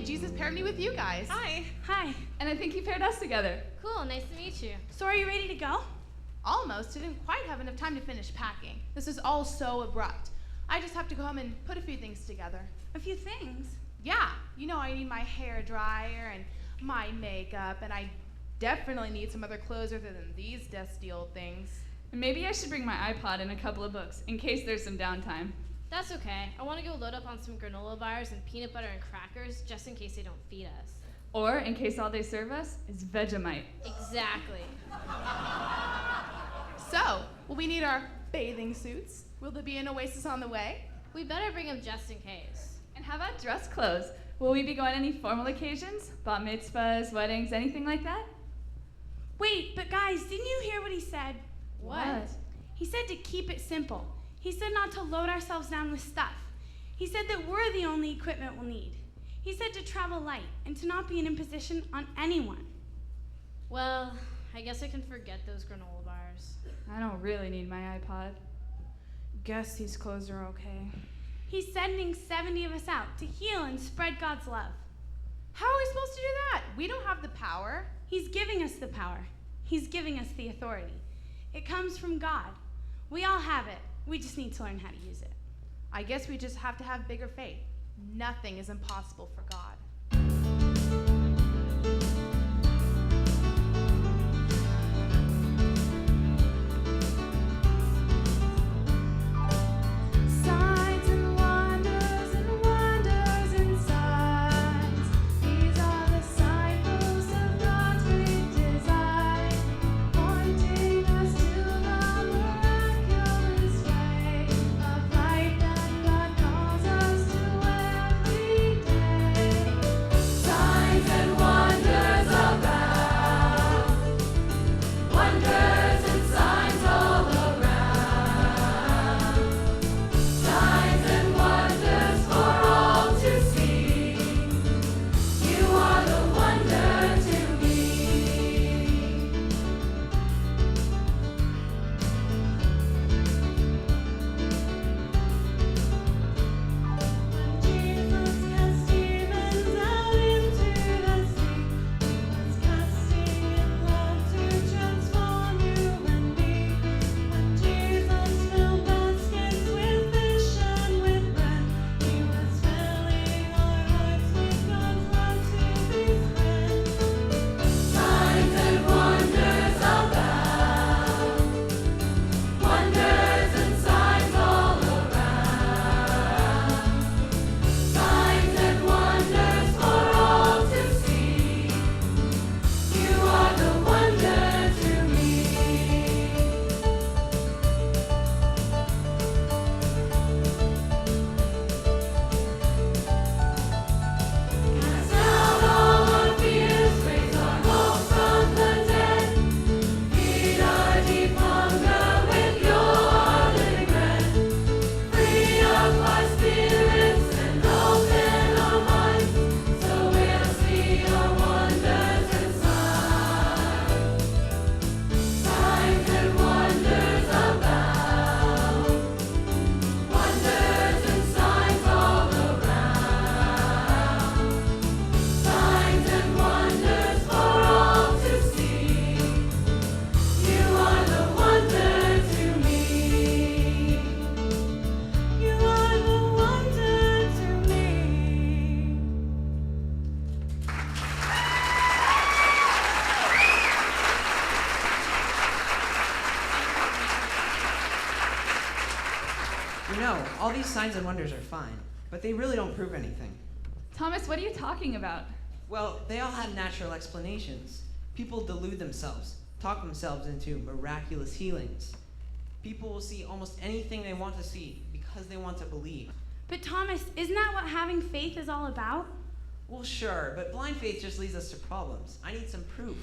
Jesus paired me with you guys. Hi. Hi. And I think he paired us together. Cool, nice to meet you. So are you ready to go? Almost. I didn't quite have enough time to finish packing. This is all so abrupt. I just have to go home and put a few things together. A few things? Yeah. You know, I need my hair dryer and my makeup, and I definitely need some other clothes other than these dusty old things. And maybe I should bring my iPod and a couple of books in case there's some downtime. That's okay. I want to go load up on some granola bars and peanut butter and crackers just in case they don't feed us. Or in case all they serve us is Vegemite. Exactly. So, will we need our bathing suits? Will there be an Oasis on the way? We better bring them just in case. And how about dress clothes? Will we be going to any formal occasions? Bat mitzvahs, weddings, anything like that? Wait, but guys, didn't you hear what he said? What? He said to keep it simple. He said not to load ourselves down with stuff. He said that we're the only equipment we'll need. He said to travel light and to not be an imposition on anyone. Well, I guess I can forget those granola bars. I don't really need my iPod. Guess these clothes are okay. He's sending 70 of us out to heal and spread God's love. How are we supposed to do that? We don't have the power. He's giving us the power. He's giving us the authority. It comes from God. We all have it. We just need to learn how to use it. I guess we just have to have bigger faith. Nothing is impossible for God. Signs and wonders and signs. These are the signposts of God's great design, pointing us to the miraculous way of life that God calls us to every day. Signs and wonders abound, wonders and signs all around. Signs and wonders for all to see. You are the wonder to me. Jesus cast demons out into the sea. He was casting in love to transform you and me. When Jesus filled baskets with fish and with bread, He was filling our hearts with God's love to be spread. Signs and wonders abound, wonders and signs all around. Signs and wonders for all to see. You are the wonder to me. Cast out all our fears, raise our hope from the dead. Feed our deep hunger with your living bread. Free up our spirits and open our minds, so we'll see your wonders and signs. Signs and wonders abound, wonders and signs all around. Signs and wonders for all to see. You are the wonder to me. You are the wonder to me. You know, all these signs and wonders are fine, but they really don't prove anything. Thomas, what are you talking about? Well, they all have natural explanations. People delude themselves, talk themselves into miraculous healings. People will see almost anything they want to see because they want to believe. But Thomas, isn't that what having faith is all about? Well, sure, but blind faith just leads us to problems. I need some proof.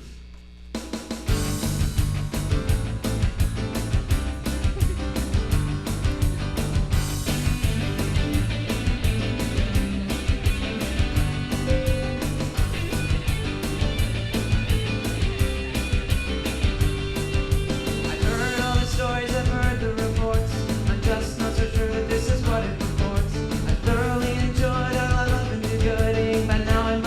I've heard all the stories, I've heard the reports. I'm just not so sure that this is what it purports. I thoroughly enjoyed all I love and do gooding, but now I'm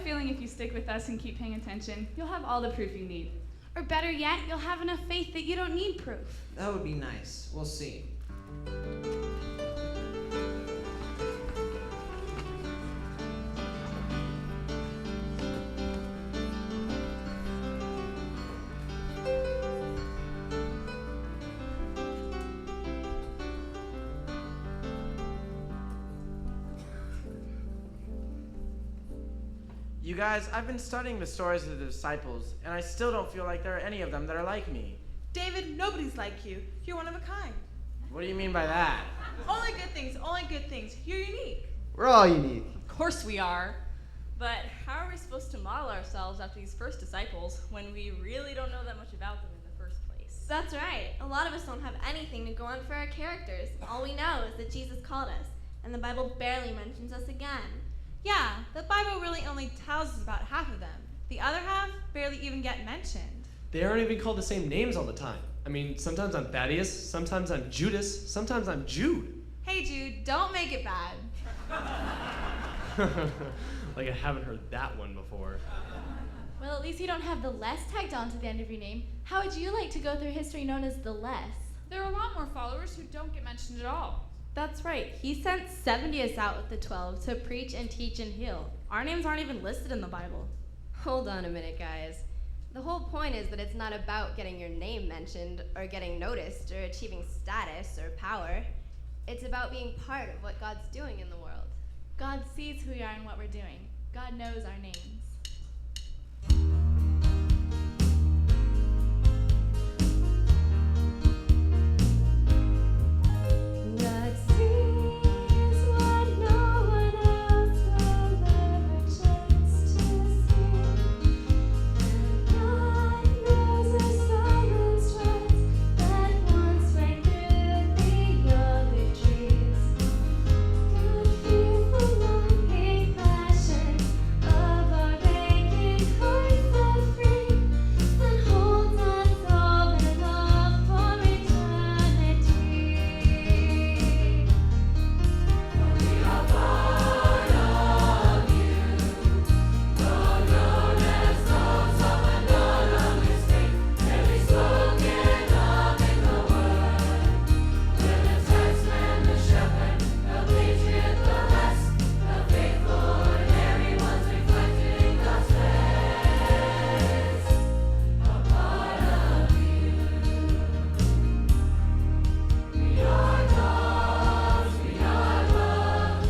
feeling if you stick with us and keep paying attention, you'll have all the proof you need. Or better yet, you'll have enough faith that you don't need proof. That would be nice. We'll see. You guys, I've been studying the stories of the disciples, and I still don't feel like there are any of them that are like me. David, nobody's like you. You're one of a kind. What do you mean by that? Only good things, only good things. You're unique. We're all unique. Of course we are. But how are we supposed to model ourselves after these first disciples when we really don't know that much about them in the first place? That's right. A lot of us don't have anything to go on for our characters. All we know is that Jesus called us, and the Bible barely mentions us again. Yeah, the Bible really only tells us about half of them. The other half barely even get mentioned. They aren't even called the same names all the time. I mean, sometimes I'm Thaddeus, sometimes I'm Judas, sometimes I'm Jude. Hey Jude, don't make it bad. Like I haven't heard that one before. Well, at least you don't have the less tagged on to the end of your name. How would you like to go through history known as the less? There are a lot more followers who don't get mentioned at all. That's right. He sent 70 us out with the 12 to preach and teach and heal. Our names aren't even listed in the Bible. Hold on a minute, guys. The whole point is that it's not about getting your name mentioned or getting noticed or achieving status or power. It's about being part of what God's doing in the world. God sees who we are and what we're doing. God knows our names. God sees what no one else will ever chance to see. And God knows the silent strides that once rang through the olive trees. God feels the longing passion of our aching hearts set free, and holds us all in love for eternity. We are part of you, though known as those of anonymous faith, barely spoken of in the word. We're the taxman, the shepherd, the patriot, the less, the faithful, ordinary ones reflecting God's face. A part of you. We are dogs, we are love.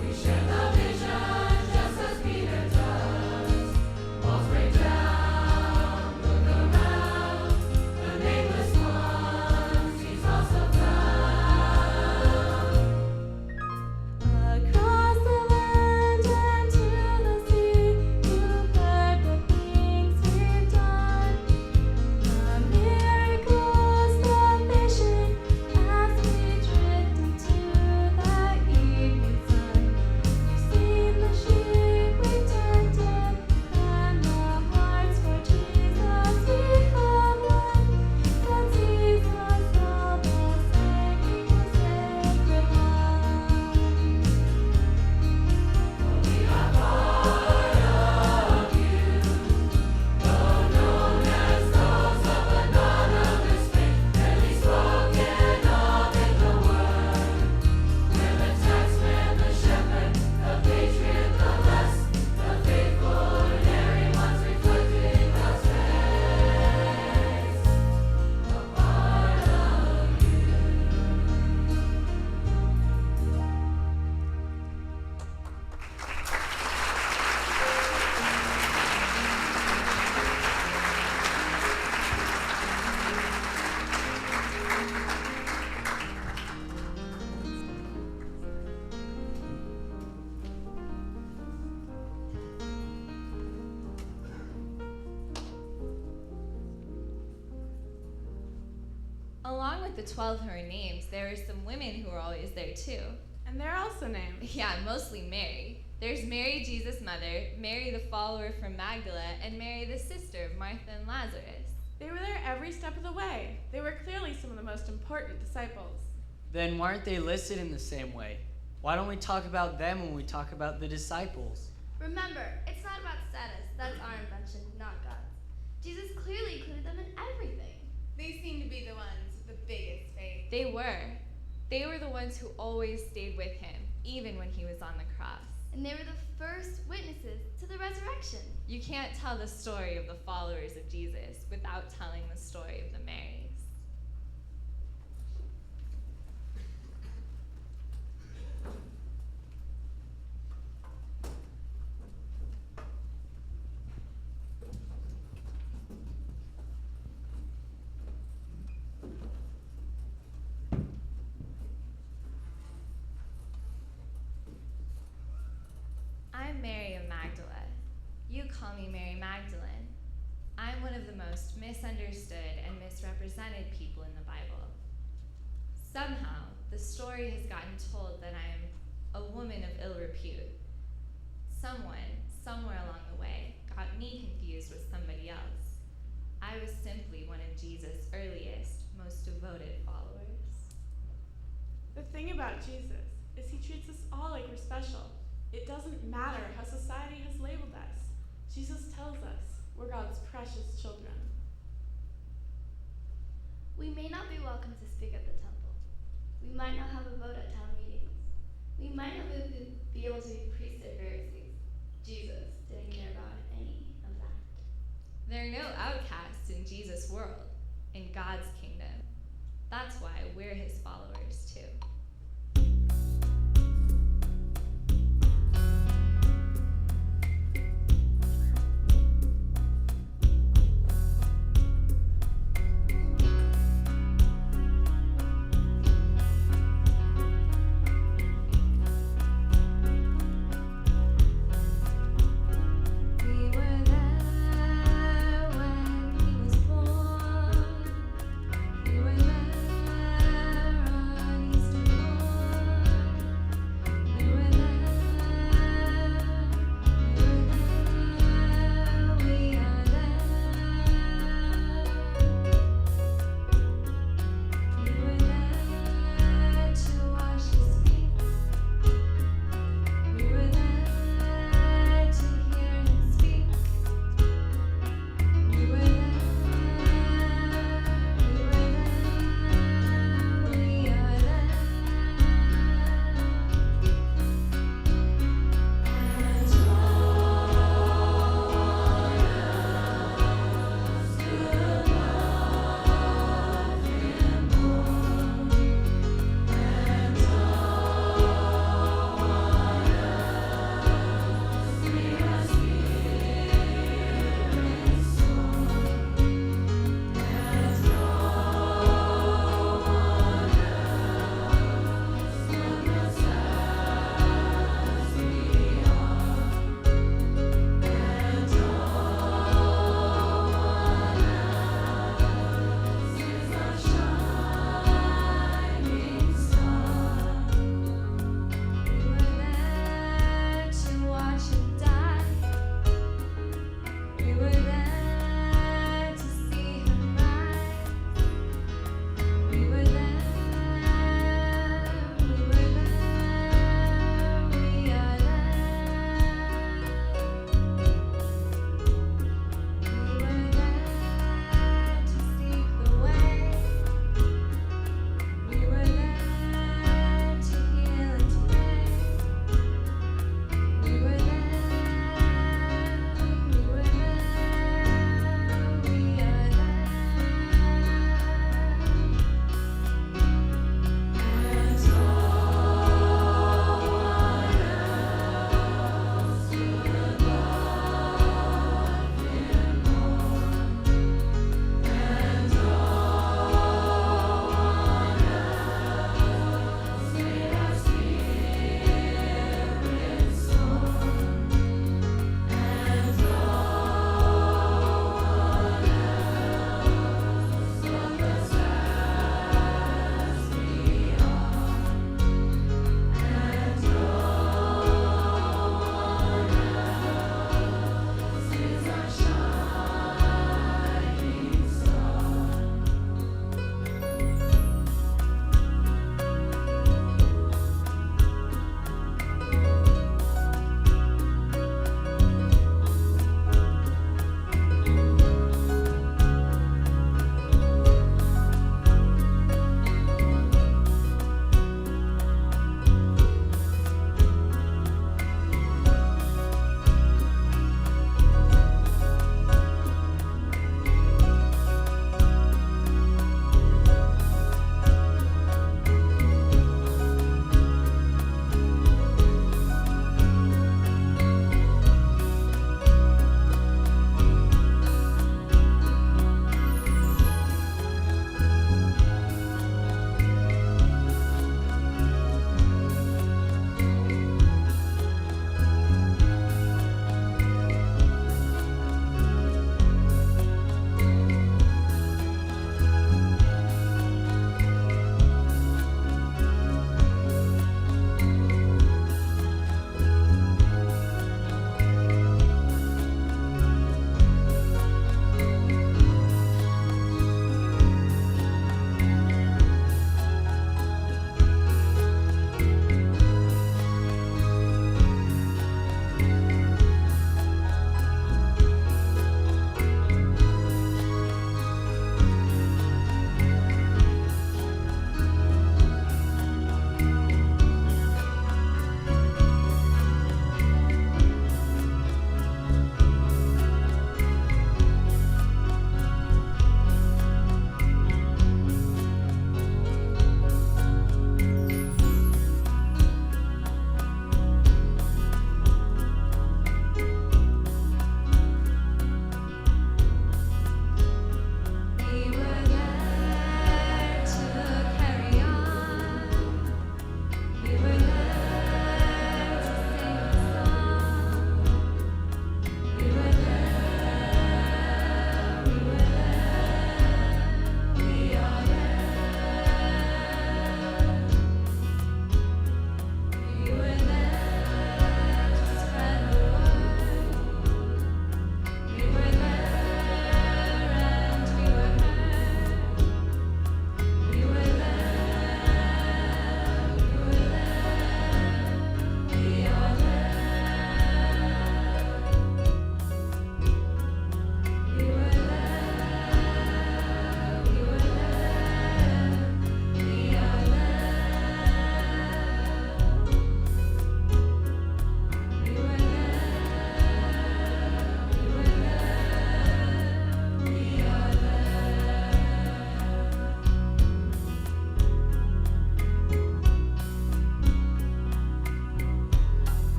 We share the vision just as Peter does. Walls break down, look around. The nameless ones he's also found. Across the land and to the sea, you've heard the things we've done. The miracles, the vision, as we drift into the evening sun. You've seen the sheep we've tended, and the hearts for Jesus we have won. God sees us all the same, sacred one. We are part of you, though known as those of anonymous faith, barely spoken of in the word. We're the taxman, the shepherd, the patriot, the less, the faithful, ordinary ones reflecting God's face. A part of you. Along with the 12 who are names, there are some women who are always there too. And they're also named. Yeah, mostly Mary. There's Mary, Jesus' mother, Mary the follower from Magdala, and Mary the sister of Martha and Lazarus. They were there every step of the way. They were clearly some of the most important disciples. Then why aren't they listed in the same way? Why don't we talk about them when we talk about the disciples? Remember, it's not about status. That's our invention, not God's. Jesus clearly included them in everything. They seem to be the ones with the biggest faith. They were. They were the ones who always stayed with him, even when he was on the cross. And they were the first witnesses to the resurrection. You can't tell the story of the followers of Jesus without telling the story of the Marys. I'm Mary of Magdala. You call me Mary Magdalene. I'm one of the most misunderstood and misrepresented people in the Bible. Somehow, the story has gotten told that I am a woman of ill repute. Someone, somewhere along the way, got me confused with somebody else. I was simply one of Jesus' earliest, most devoted followers. The thing about Jesus is he treats us all like we're special. It doesn't matter how society has labeled us. Jesus tells us we're God's precious children. We may not be welcome to speak at the temple. We might not have a vote at town meetings. We might not be able to be priests or Pharisees. Jesus didn't care about any of that. There are no outcasts in Jesus' world, in God's kingdom. That's why we're his followers too. We were there when he was born. We were there on Easter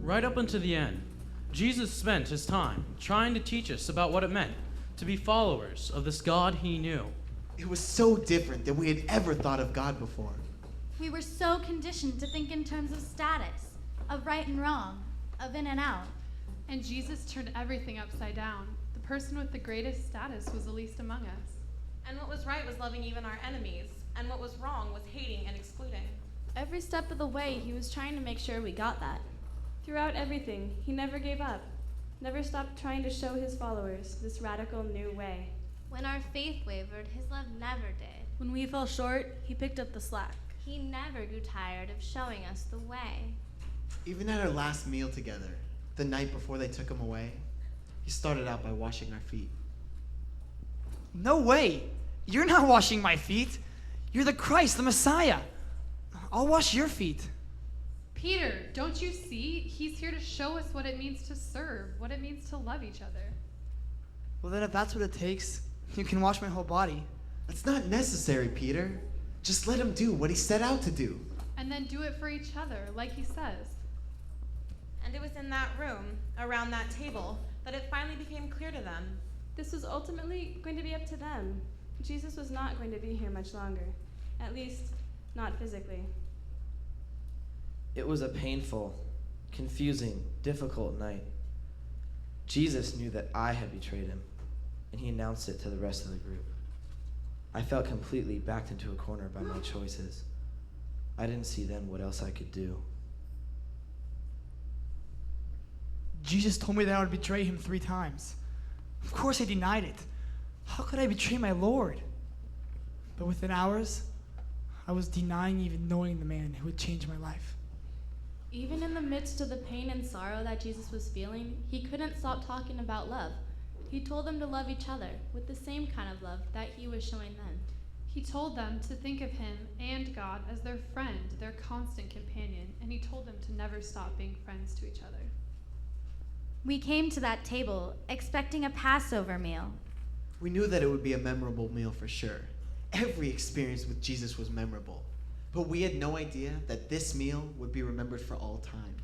right up until the end, Jesus spent his time trying to teach us about what it meant to be followers of this God he knew. It was so different than we had ever thought of God before. We were so conditioned to think in terms of status, of right and wrong, of in and out. And Jesus turned everything upside down. The person with the greatest status was the least among us. And what was right was loving even our enemies, and what was wrong was hating and excluding. Every step of the way, he was trying to make sure we got that. Throughout everything, he never gave up, never stopped trying to show his followers this radical new way. When our faith wavered, his love never did. When we fell short, he picked up the slack. He never grew tired of showing us the way. Even at our last meal together, the night before they took him away, he started out by washing our feet. No way! You're not washing my feet. You're the Christ, the Messiah. I'll wash your feet. Peter, don't you see? He's here to show us what it means to serve, what it means to love each other. Well, then if that's what it takes, you can wash my whole body. That's not necessary, Peter. Just let him do what he set out to do. And then do it for each other, like he says. And it was in that room, around that table, that it finally became clear to them. This was ultimately going to be up to them. Jesus was not going to be here much longer. At least, not physically. It was a painful, confusing, difficult night. Jesus knew that I had betrayed him, and he announced it to the rest of the group. I felt completely backed into a corner by my choices. I didn't see then what else I could do. Jesus told me that I would betray him 3 times. Of course I denied it. How could I betray my Lord? But within hours, I was denying even knowing the man who would change my life. Even in the midst of the pain and sorrow that Jesus was feeling, he couldn't stop talking about love. He told them to love each other with the same kind of love that he was showing them. He told them to think of him and God as their friend, their constant companion, and he told them to never stop being friends to each other. We came to that table expecting a Passover meal. We knew that it would be a memorable meal for sure. Every experience with Jesus was memorable. But we had no idea that this meal would be remembered for all time.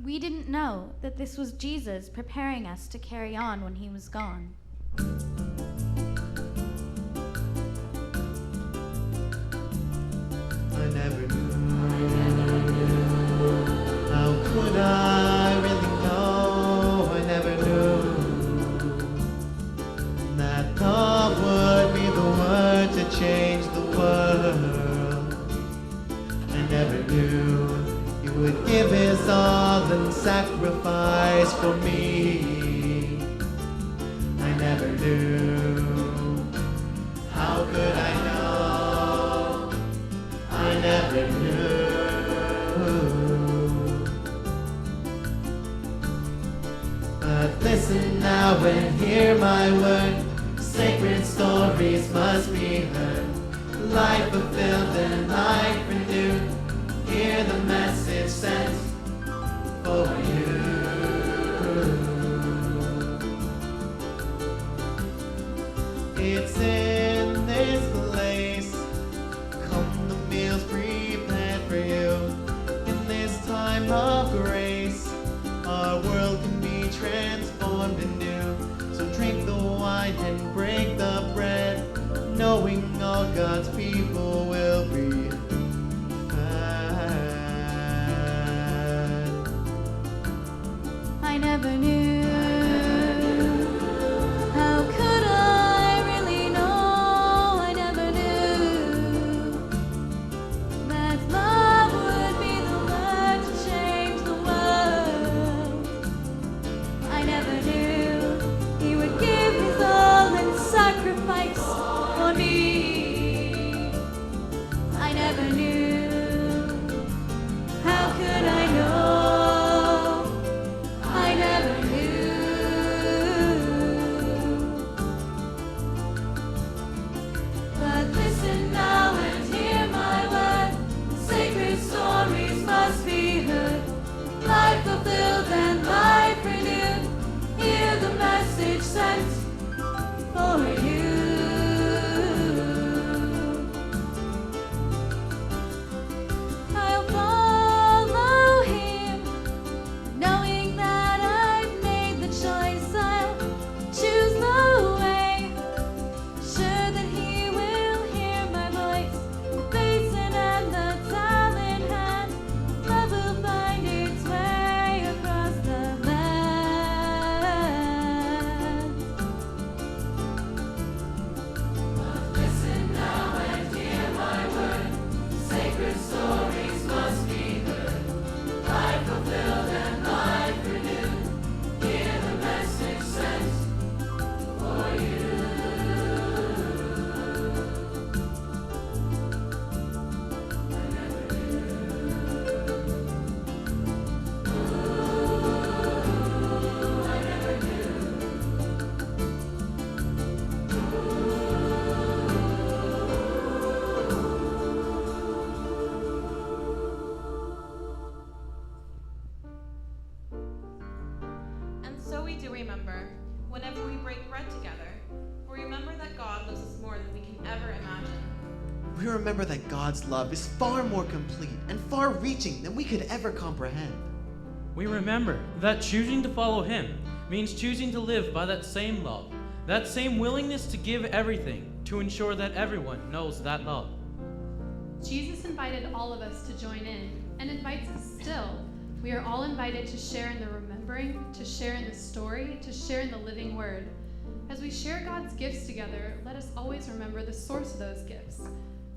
We didn't know that this was Jesus preparing us to carry on when he was gone. I never knew. How could I really know? I never knew that love would be the word to change the world. I never knew he would give his all and sacrifice for me. I never knew. How could I know? I never knew. But listen now and hear my word. Sacred stories must be heard. Life fulfilled and life renewed. Hear the message sent for you. It's in this place. Come, the meal's prepared for you. In this time of grace, our world can be transformed anew. So drink the wine and break the bread, knowing all God's people will be fed. I never knew. How could I really know? I never knew that love would be the word to change the world. I never knew he would give his all and sacrifice for me. I do remember, whenever we break bread together, we remember that God loves us more than we can ever imagine. We remember that God's love is far more complete and far reaching than we could ever comprehend. We remember that choosing to follow Him means choosing to live by that same love, that same willingness to give everything to ensure that everyone knows that love. Jesus invited all of us to join in, and invites us still. We are all invited to share in the remembering, to share in the story, to share in the living word. As we share God's gifts together, let us always remember the source of those gifts.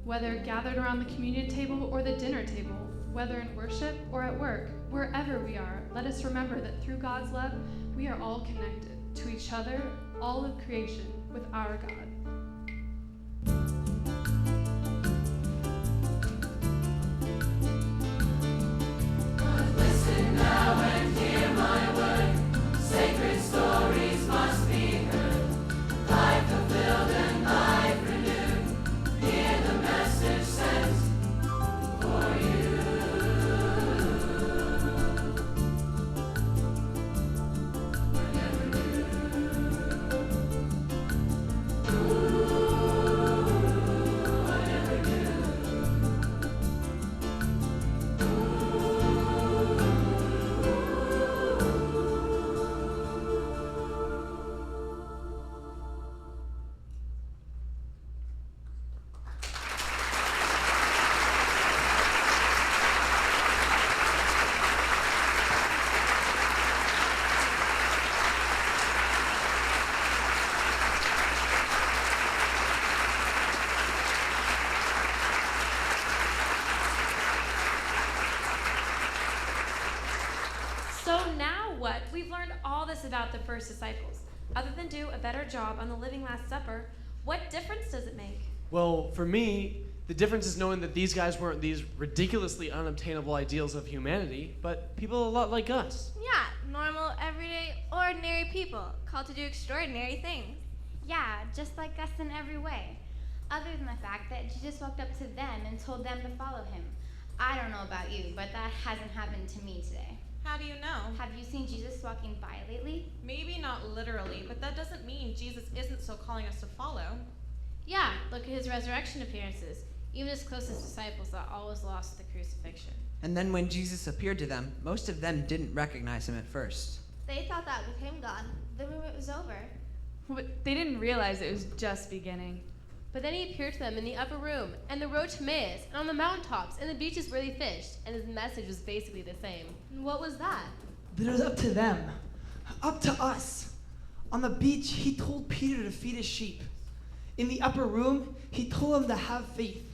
Whether gathered around the communion table or the dinner table, whether in worship or at work, wherever we are, let us remember that through God's love, we are all connected to each other, all of creation, with our God. Listen now and hear my word. Sacred stories must be heard. Life fulfilled and life renewed. Hear the message sent for you. So now what? We've learned all this about the first disciples. Other than do a better job on the living Last Supper, what difference does it make? Well, for me, the difference is knowing that these guys weren't these ridiculously unobtainable ideals of humanity, but people a lot like us. Yeah, normal, everyday, ordinary people called to do extraordinary things. Yeah, just like us in every way. Other than the fact that Jesus walked up to them and told them to follow him. I don't know about you, but that hasn't happened to me today. How do you know? Have you seen Jesus walking by lately? Maybe not literally, but that doesn't mean Jesus isn't still calling us to follow. Yeah, look at his resurrection appearances. Even his closest disciples thought all was lost at the crucifixion. And then when Jesus appeared to them, most of them didn't recognize him at first. They thought that with him gone, the movement was over. But they didn't realize it was just beginning. But then he appeared to them in the upper room, and the road to Emmaus, and on the mountaintops, and the beaches where they fished, and his message was basically the same. And what was that? But it was up to them, up to us. On the beach, he told Peter to feed his sheep. In the upper room, he told them to have faith.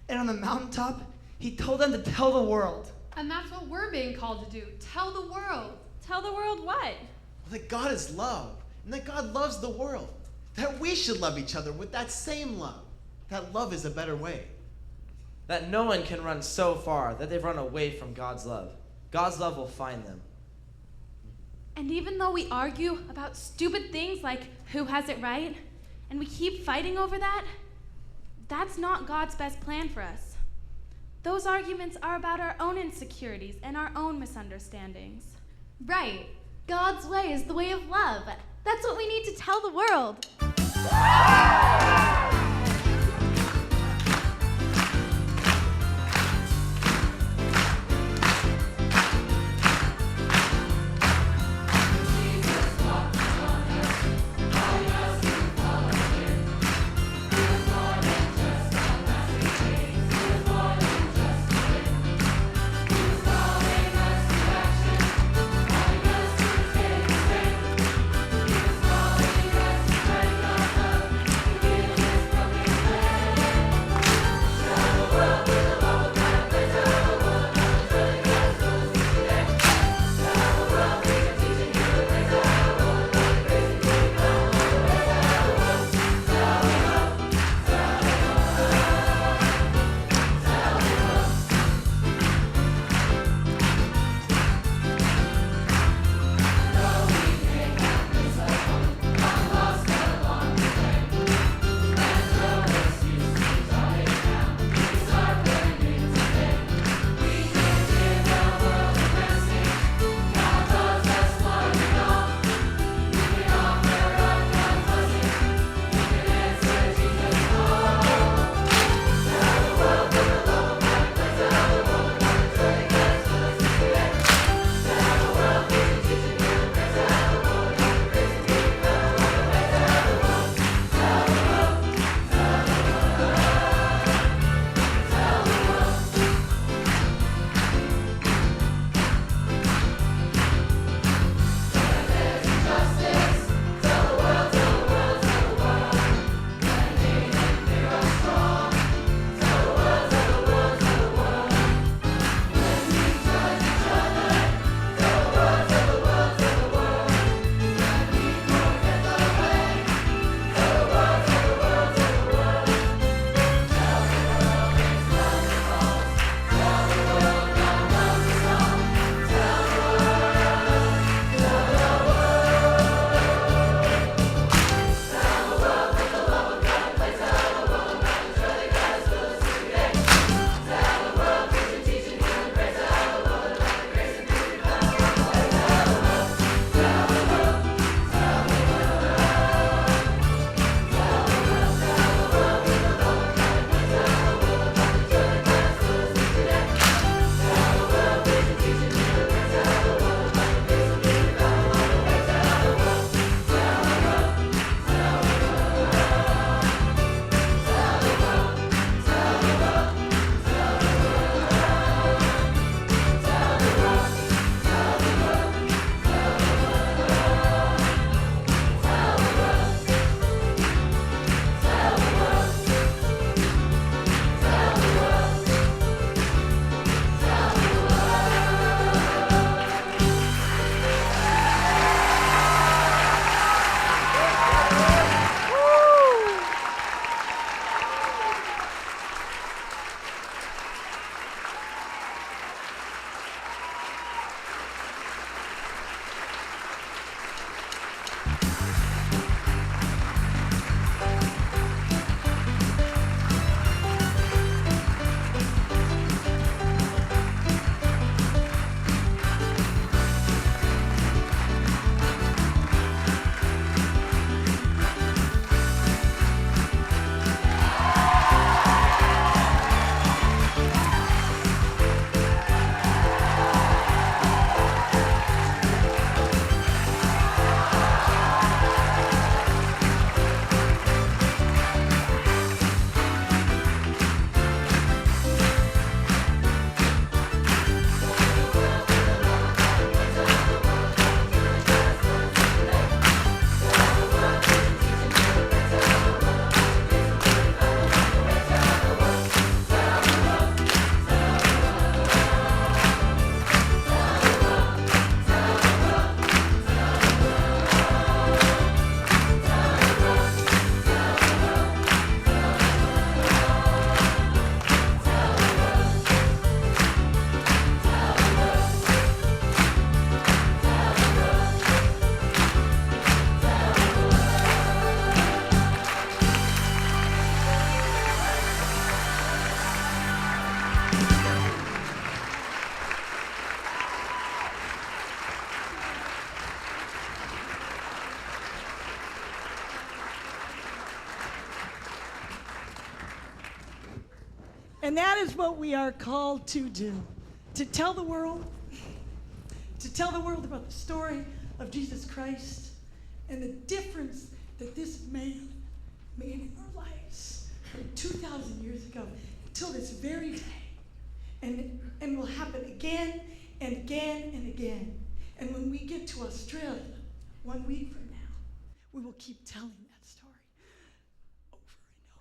And on the mountaintop, he told them to tell the world. And that's what we're being called to do. Tell the world. Tell the world what? That God is love, and that God loves the world. That we should love each other with that same love. That love is a better way. That no one can run so far that they've run away from God's love. God's love will find them. And even though we argue about stupid things like who has it right, and we keep fighting over that, that's not God's best plan for us. Those arguments are about our own insecurities and our own misunderstandings. Right. God's way is the way of love. That's what we need to tell the world. He And that is what we are called to do, to tell the world about the story of Jesus Christ and the difference that this man made in our lives from 2,000 years ago until this very day. And will happen again and again and again. And when we get to Australia 1 week from now, we will keep telling that story over and over.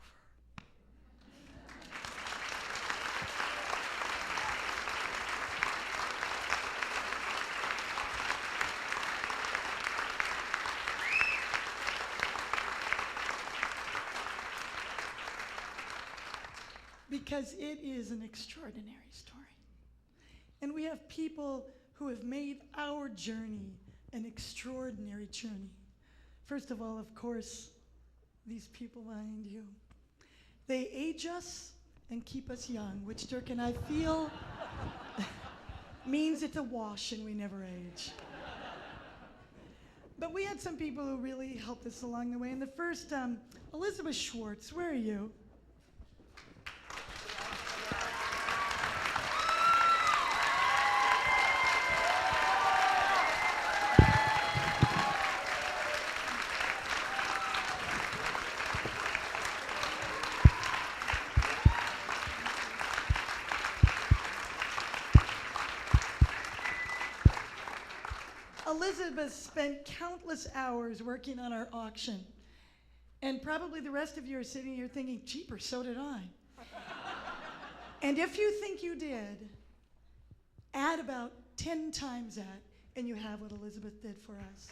Because it is an extraordinary story. And we have people who have made our journey an extraordinary journey. First of all, of course, these people behind you. They age us and keep us young, which Dirk and I feel means it's a wash and we never age. But we had some people who really helped us along the way. And the first, Elizabeth Schwartz, where are you? Elizabeth spent countless hours working on our auction. And probably the rest of you are sitting here thinking, jeepers, so did I. And if you think you did, add about 10 times that, and you have what Elizabeth did for us.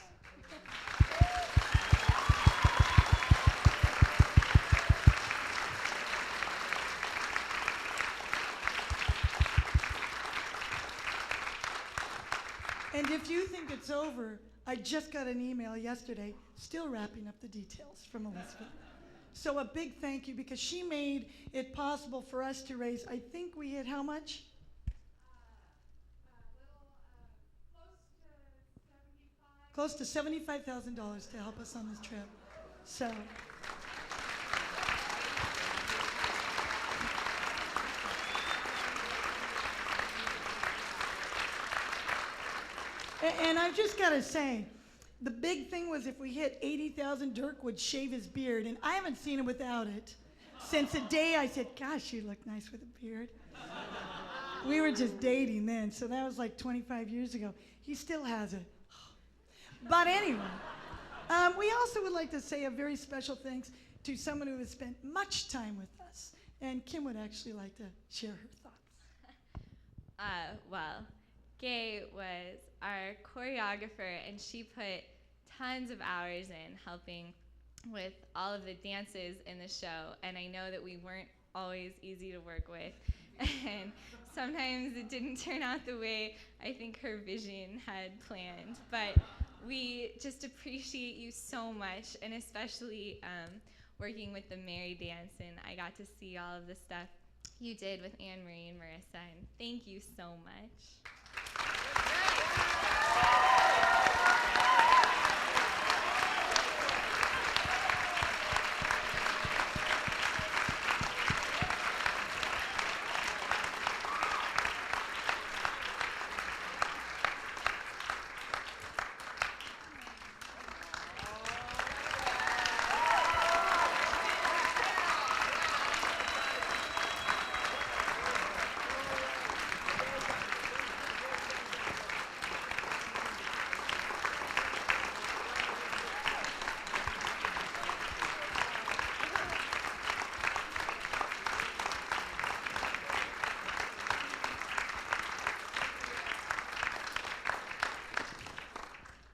And if you think it's over, I just got an email yesterday, still wrapping up the details from Elizabeth. So a big thank you, because she made it possible for us to raise, I think we hit how much? Close to $75,000 to help us on this trip. So. And I've just got to say, the big thing was if we hit 80,000, Dirk would shave his beard. And I haven't seen him without it since the day I said, gosh, you look nice with a beard. We were just dating then, so that was like 25 years ago. He still has it. But anyway, we also would like to say a very special thanks to someone who has spent much time with us. And Kim would actually like to share her thoughts. Well, Gay was our choreographer, and she put tons of hours in helping with all of the dances in the show. And I know that we weren't always easy to work with. And sometimes it didn't turn out the way I think her vision had planned. But we just appreciate you so much, and especially working with the Mary dance. And I got to see all of the stuff you did with Anne Marie and Marissa, and thank you so much.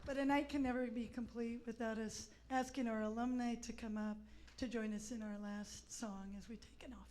But a night can never be complete without us asking our alumni to come up to join us in our last song as we take it off.